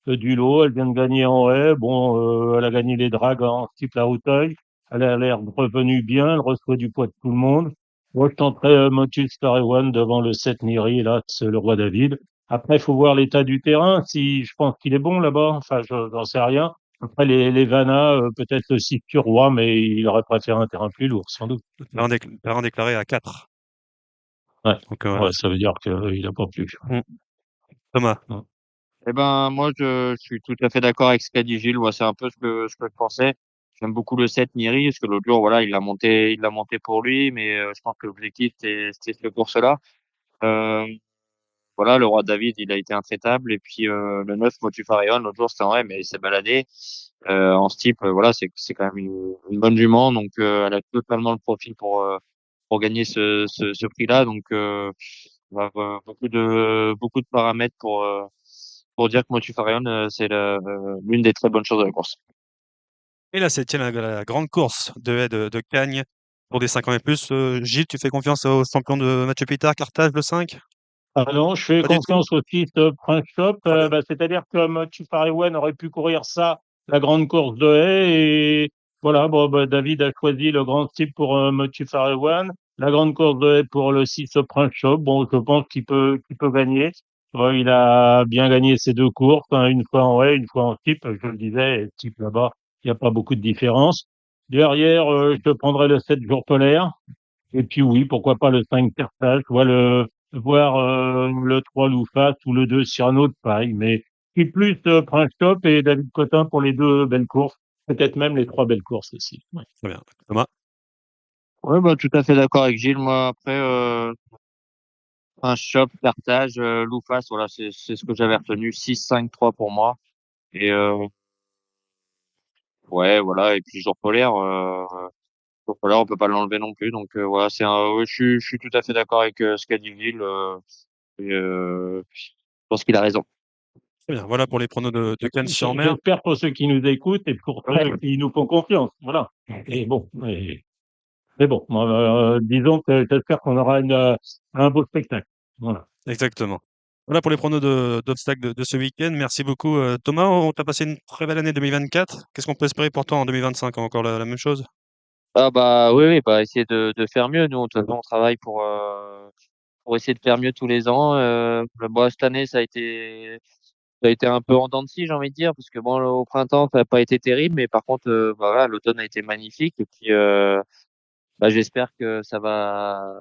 du lot. Elle vient de gagner en haie. Bon, elle a gagné les dragues en type la Hauteuil. Elle a l'air revenue bien. Elle reçoit du poids de tout le monde. Moi, je tenterais Motus One devant le 7 Niri, là, c'est le Roi David. Après, il faut voir l'état du terrain, si je pense qu'il est bon là-bas, enfin, j'en sais rien. Après, les Vanna, peut-être le 6 sur Roi, mais il aurait préféré un terrain plus lourd, sans doute. Terrain déclaré à 4. Ouais, Donc, ouais, ça veut dire qu'il a pas plus. mmh. Thomas. Ouais. Eh ben, moi, je suis tout à fait d'accord avec ce qu'a dit Gilles. Moi, c'est un peu ce que je pensais. J'aime beaucoup le 7 Niri, parce que l'autre jour, voilà, il l'a monté pour lui, mais je pense que l'objectif, c'était cette course-là. Euh, voilà, le roi David, il a été intraitable, et puis le 9 Motufareon, l'autre jour, c'était vrai, mais il s'est baladé. En steep, voilà, c'est quand même une bonne jument, donc elle a totalement le profil pour gagner ce prix-là. Donc, on va avoir beaucoup de paramètres pour dire que Motufareon, c'est l'une des très bonnes choses de la course. Et la 7e, la grande course de haie de Cagnes pour des 5 ans et plus. Gilles, tu fais confiance au champion de Mathieu Pitard, Carthage, le 5? Ah non, je fais Pas du tout? confiance au titre Prince Shop, Très bien. bah, c'est-à-dire que Motufarewan aurait pu courir ça, la grande course de haie, et voilà, bon, bah, David a choisi le grand type pour Motufarewan, la grande course de haie pour le 6 Prince Shop. Bon, je pense qu'il peut gagner. Ouais, il a bien gagné ces deux courses, hein, une fois en haie, une fois en type, je le disais, et type là-bas, il n'y a pas beaucoup de différence. Derrière, je prendrai le 7 jours polaire. Et puis oui, pourquoi pas le 5 Carthage, voir le 3 Loufat ou le 2 Cyrano de paille. Mais puis plus Prince Top et David Cotin pour les deux belles courses, peut-être même les trois belles courses aussi. Ouais. Très bien. Thomas? Ouais, bah, tout à fait d'accord avec Gilles. Moi, après, un shop, partage, loup-face, voilà, c'est ce que j'avais retenu. 6-5-3 pour moi. Et, ouais, voilà. Et puis, jour polaire, on peut pas l'enlever non plus. Donc, voilà, ouais, je suis tout à fait d'accord avec ce qu'a dit Gilles. Je pense qu'il a raison. Très bien, voilà pour les pronos de Cannes-sur-Mer. J'espère pour ceux qui nous écoutent et pour ceux qui nous font confiance. Voilà. Et bon, mais bon, disons que j'espère qu'on aura un beau spectacle. Voilà. Exactement. Voilà pour les pronos d'obstacles de ce week-end. Merci beaucoup, Thomas. On t'a passé une très belle année 2024. Qu'est-ce qu'on peut espérer pour toi en 2025? Encore la même chose? Ah bah oui, oui, bah essayer de faire mieux. Nous, de toute façon, on travaille pour essayer de faire mieux tous les ans. Bon, cette année, ça a été un peu en dents de scie, j'ai envie de dire, parce que bon, au printemps, ça n'a pas été terrible, mais par contre, bah, voilà, l'automne a été magnifique. Et puis, bah, j'espère que ça va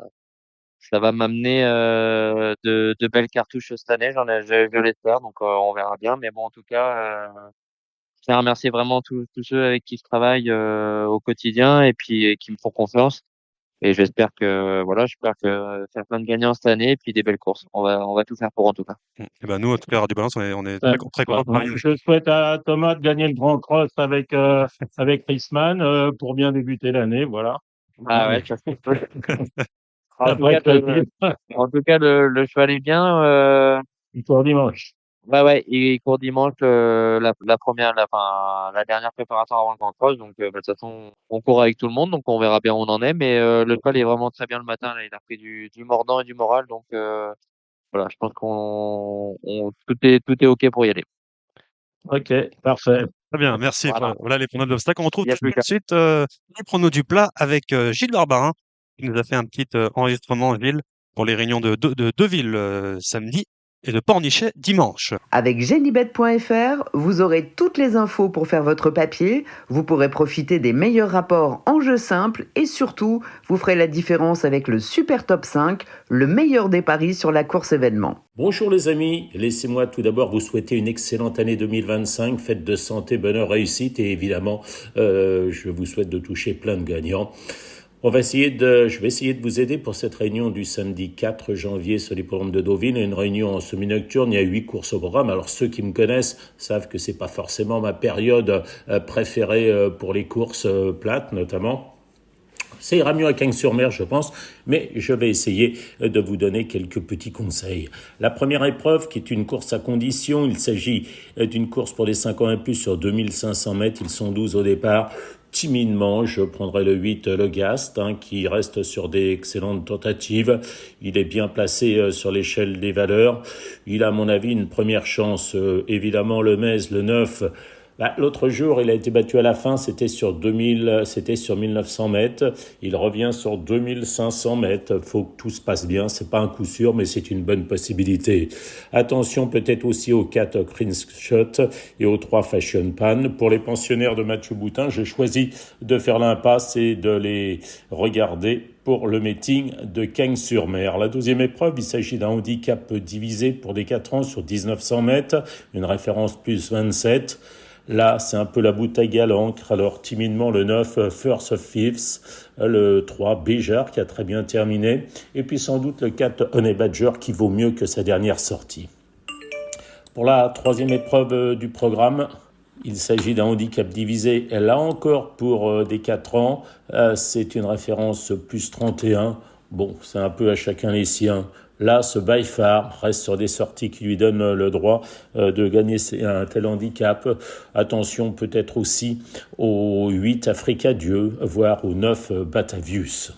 m'amener de belles cartouches cette année. Je l'espère, donc on verra bien. Mais bon, en tout cas, je tiens à remercier vraiment tous ceux avec qui je travaille au quotidien et puis qui me font confiance. Et j'espère que faire plein de gagnants cette année et puis des belles courses. On va tout faire pour en tout cas. Et ben nous, en tout cas, Radio Balance, on est Ouais, très ouais. contents de travailler. Je souhaite à Thomas de gagner le Grand Cross avec Risman pour bien débuter l'année. Voilà. Ah ouais, ça c'est cool. En Ça tout va cas, être facile. le cheval est bien. Pour dimanche. Ouais, ouais, il court dimanche, la dernière préparatoire avant le Grand Cross. Donc, bah, de toute façon, on court avec tout le monde, donc on verra bien où on en est. Mais le cheval est vraiment très bien le matin. Là, il a pris du mordant et du moral. Donc, voilà, je pense tout est OK pour y aller. Ok, parfait. Très bien, merci. Voilà, Voilà les pronos d'obstacles. On retrouve il n'y a tout plus de qu'à. suite les pronos du plat avec Gilles Barbarin, qui nous a fait un petit enregistrement, Gilles, pour les réunions de Deauville samedi et de Pornichet dimanche. Avec Genibet.fr, vous aurez toutes les infos pour faire votre papier, vous pourrez profiter des meilleurs rapports en jeu simple et surtout, vous ferez la différence avec le Super Top 5, le meilleur des paris sur la course événement. Bonjour les amis, laissez-moi tout d'abord vous souhaiter une excellente année 2025, fête de santé, bonheur, réussite et évidemment, je vous souhaite de toucher plein de gagnants. Je vais essayer de vous aider pour cette réunion du samedi 4 janvier sur les programmes de Deauville, une réunion en semi-nocturne. Il y a 8 courses au programme. Alors ceux qui me connaissent savent que c'est pas forcément ma période préférée pour les courses plates notamment. Ça ira mieux à Cagnes-sur-Mer, je pense, mais je vais essayer de vous donner quelques petits conseils. La première épreuve, qui est une course à condition, il s'agit d'une course pour les 5 ans et plus sur 2500 mètres. Ils sont 12 au départ. Timidement, je prendrai le 8, le Gast, qui reste sur des excellentes tentatives. Il est bien placé sur l'échelle des valeurs. Il a, à mon avis, une première chance. Évidemment, le Metz, le 9... l'autre jour, il a été battu à la fin, c'était sur 1900 mètres. Il revient sur 2500 mètres. Faut que tout se passe bien. C'est pas un coup sûr, mais c'est une bonne possibilité. Attention peut-être aussi aux 4 Shot et aux 3 Fashion Pan. Pour les pensionnaires de Mathieu Boutin, j'ai choisi de faire l'impasse et de les regarder pour le meeting de Cagnes-sur-Mer. La deuxième épreuve, il s'agit d'un handicap divisé pour des 4 ans sur 1900 mètres, une référence plus 27. Là, c'est un peu la bouteille à l'encre. Alors, timidement, le 9, First of Fifths, le 3, Béjar, qui a très bien terminé, et puis sans doute le 4, Honey Badger, qui vaut mieux que sa dernière sortie. Pour la troisième épreuve du programme, il s'agit d'un handicap divisé. Là encore, pour des 4 ans, c'est une référence plus 31. Bon, c'est un peu à chacun les siens. Là, ce by far reste sur des sorties qui lui donnent le droit de gagner un tel handicap. Attention peut-être aussi au 8 Africa Dieu, voire au 9 Batavius.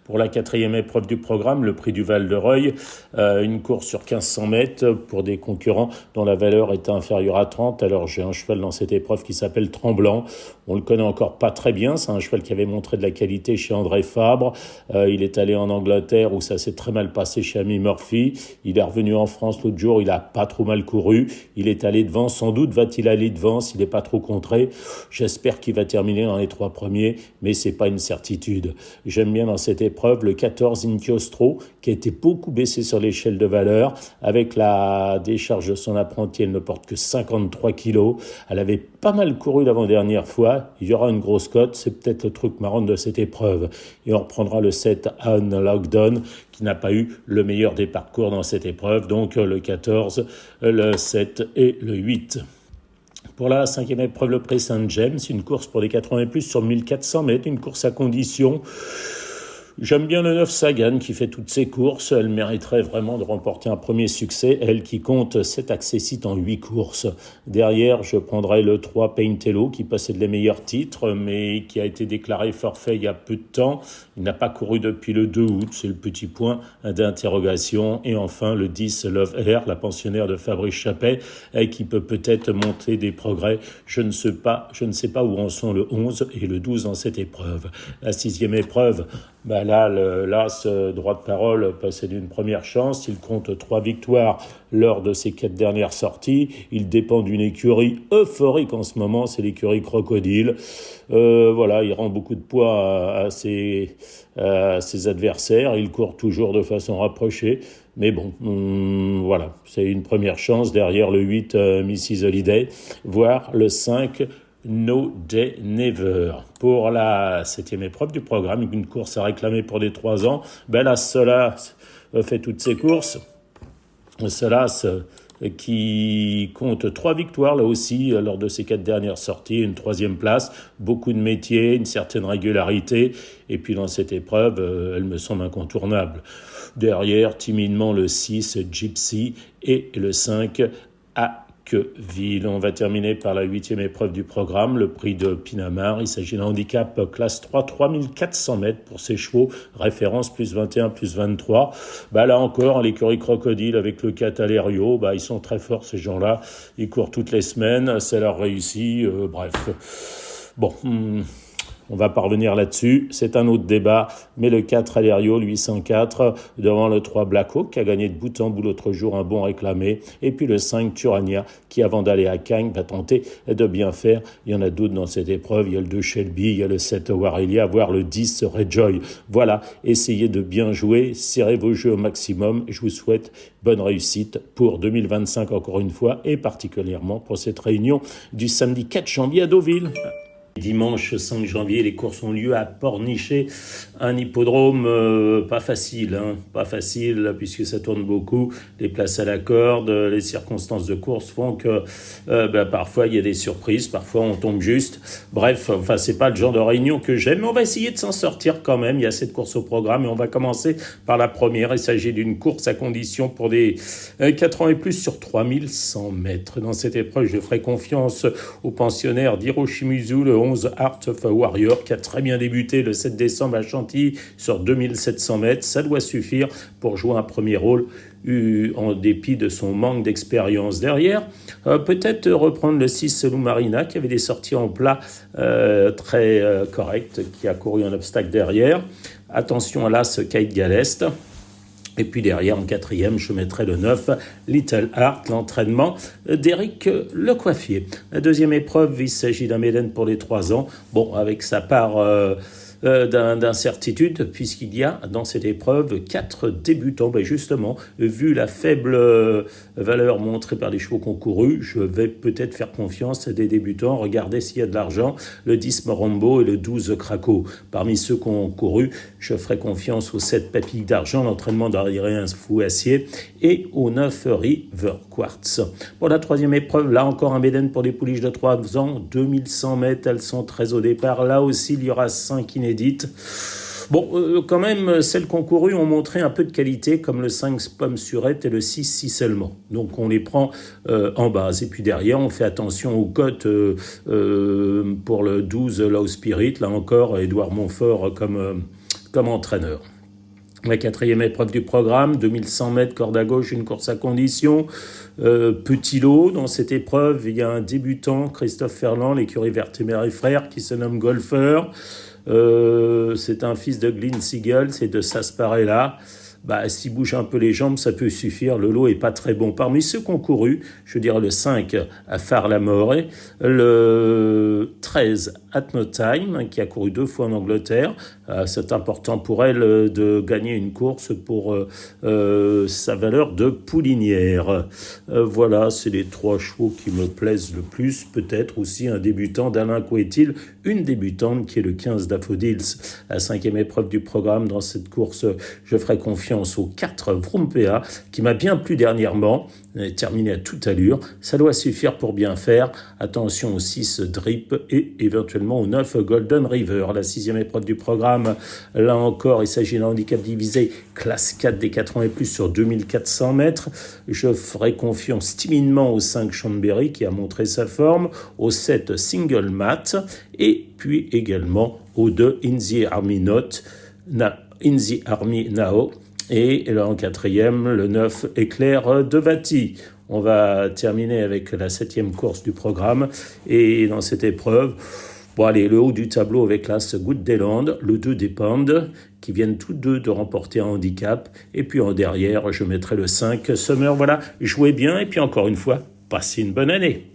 Pour la quatrième épreuve du programme, le prix du Val-de-Reuil, une course sur 1500 mètres pour des concurrents dont la valeur est inférieure à 30. Alors j'ai un cheval dans cette épreuve qui s'appelle Tremblant. On le connaît encore pas très bien. C'est un cheval qui avait montré de la qualité chez André Fabre. Il est allé en Angleterre où ça s'est très mal passé chez Amy Murphy. Il est revenu en France l'autre jour. Il a pas trop mal couru. Il est allé devant. Sans doute va-t-il aller devant s'il n'est pas trop contré. J'espère qu'il va terminer dans les 3 premiers, mais c'est pas une certitude. J'aime bien dans cette épreuve épreuve, le 14 Inchiostro, qui a été beaucoup baissé sur l'échelle de valeur. Avec la décharge de son apprenti, elle ne porte que 53 kilos. Elle avait pas mal couru l'avant-dernière fois. Il y aura une grosse cote. C'est peut-être le truc marrant de cette épreuve. Et on reprendra le 7 Anne Lockdown, qui n'a pas eu le meilleur des parcours dans cette épreuve. Donc le 14, le 7 et le 8. Pour la 5e épreuve, le Prix Saint-James, une course pour les 80+, sur 1400 mètres, une course à condition. J'aime bien le 9 Sagan qui fait toutes ses courses. Elle mériterait vraiment de remporter un premier succès. Elle qui compte 7 accessites en 8 courses. Derrière, je prendrai le 3 Paintello qui possède les meilleurs titres, mais qui a été déclaré forfait il y a peu de temps. Il n'a pas couru depuis le 2 août. C'est le petit point d'interrogation. Et enfin, le 10 Love Air, la pensionnaire de Fabrice Chappet, qui peut peut-être monter des progrès. Je ne sais pas où en sont le 11 et le 12 dans cette épreuve. La 6e épreuve, là, l'As droit de parole possède une première chance. Il compte 3 victoires lors de ses 4 dernières sorties. Il dépend d'une écurie euphorique en ce moment, c'est l'écurie Crocodile. Il rend beaucoup de poids à ses adversaires. Il court toujours de façon rapprochée. Mais bon, c'est une première chance derrière le 8 Mrs. Holiday, voire le 5 No Day Never. Pour la 7e épreuve du programme, une course à réclamer pour les 3 ans. La Solas fait toutes ses courses. Solas qui compte 3 victoires là aussi lors de ses 4 dernières sorties, une 3e place, beaucoup de métier, une certaine régularité, et puis dans cette épreuve, elle me semble incontournable. Derrière, timidement, le 6 Gypsy et le 5 Ville. On va terminer par la 8e épreuve du programme, le prix de Pinamar. Il s'agit d'un handicap classe 3, 3400 mètres pour ses chevaux, référence plus 21, plus 23. Là encore, l'écurie Crocodile avec le Catalerio, ils sont très forts ces gens-là. Ils courent toutes les semaines, ça leur réussit. On va pas revenir là-dessus, c'est un autre débat, mais le 4 Alerio, 804, devant le 3 Blackhawk, qui a gagné de bout en bout l'autre jour un bon réclamé, et puis le 5 Turania, qui avant d'aller à Cagnes va tenter de bien faire. Il y en a d'autres dans cette épreuve, il y a le 2 Shelby, il y a le 7 Warelia, voire le 10 Rejoy. Voilà, essayez de bien jouer, serrez vos jeux au maximum, je vous souhaite bonne réussite pour 2025 encore une fois, et particulièrement pour cette réunion du samedi 4 janvier à Deauville. Dimanche 5 janvier, les courses ont lieu à Pornichet, un hippodrome pas facile puisque ça tourne beaucoup, les places à la corde, les circonstances de course font que parfois il y a des surprises, parfois on tombe juste. Bref, c'est pas le genre de réunion que j'aime, mais on va essayer de s'en sortir quand même. Il y a cette course au programme et on va commencer par la première. Il s'agit d'une course à condition pour des 4 ans et plus sur 3100 mètres. Dans cette épreuve, je ferai confiance au pensionnaire d'Hiroshimizu, le 11 Art of a Warrior, qui a très bien débuté le 7 décembre à Chantilly sur 2700 mètres. Ça doit suffire pour jouer un premier rôle en dépit de son manque d'expérience. Derrière, peut-être reprendre le 6 Lumarina, qui avait des sorties en plat très correctes, qui a couru un obstacle derrière. Attention à l'As Kate Galest. Et puis derrière, en 4e, je mettrai le 9, Little Art, l'entraînement d'Éric Lecoiffier. La 2e épreuve, il s'agit d'un Méden pour les 3 ans. Avec sa part d'incertitude, puisqu'il y a dans cette épreuve 4 débutants. Justement, vu la faible valeur montrée par les chevaux concourus, je vais peut-être faire confiance à des débutants. Regardez s'il y a de l'argent, le 10 Morombo et le 12 Craco. Parmi ceux qui ont couru, je ferai confiance aux 7 Papilles d'argent, l'entraînement d'Adrien Fouassier, et au 9 River Quartz. Pour la 3e épreuve, là encore un Méden pour les pouliches de 3 ans, 2100 mètres, elles sont très au départ. Là aussi, il y aura 5 inédites. Quand même, celles concourues ont montré un peu de qualité, comme le 5 Pomme Surette et le 6 Si Seulement. Donc on les prend en base. Et puis derrière, on fait attention aux cotes pour le 12 Low Spirit. Là encore, Édouard Montfort comme entraîneur. La 4e épreuve du programme, 2100 mètres, corde à gauche, une course à condition. Petit lot, dans cette épreuve, il y a un débutant, Christophe Ferland, l'écurie Vertemer et Frères, qui se nomme Golfeur. C'est un fils de Glyn Siegel, c'est de Sasparella. S'il bouge un peu les jambes, ça peut suffire. Le lot est pas très bon. Parmi ceux concourus, je dirais le 5 à Farlamore, le 13, At No Time, qui a couru 2 fois en Angleterre. C'est important pour elle de gagner une course pour sa valeur de poulinière. Voilà, c'est les 3 chevaux qui me plaisent le plus. Peut-être aussi un débutant d'Alain Couetil, une débutante qui est le 15 Daffodils. La 5e épreuve du programme dans cette course, je ferai confiance au 4 Vrompea, qui m'a bien plu dernièrement, terminé à toute allure. Ça doit suffire pour bien faire. Attention au 6 Drip et éventuellement au 9 Golden River. La 6e épreuve du programme, là encore, il s'agit d'un handicap divisé classe 4 des 4 ans et plus sur 2400 mètres. Je ferai confiance timidement au 5 Chambéry qui a montré sa forme, au 7 Single Mat et puis également au 2 In the Army Now. Et là en 4e, le 9 Éclair de Vati. On va terminer avec la 7e course du programme. Et dans cette épreuve, le haut du tableau avec l'As Good Dayland, le 2 Dépend, qui viennent tous deux de remporter un handicap. Et puis en derrière, je mettrai le 5 Summer. Voilà, jouez bien et puis encore une fois, passez une bonne année.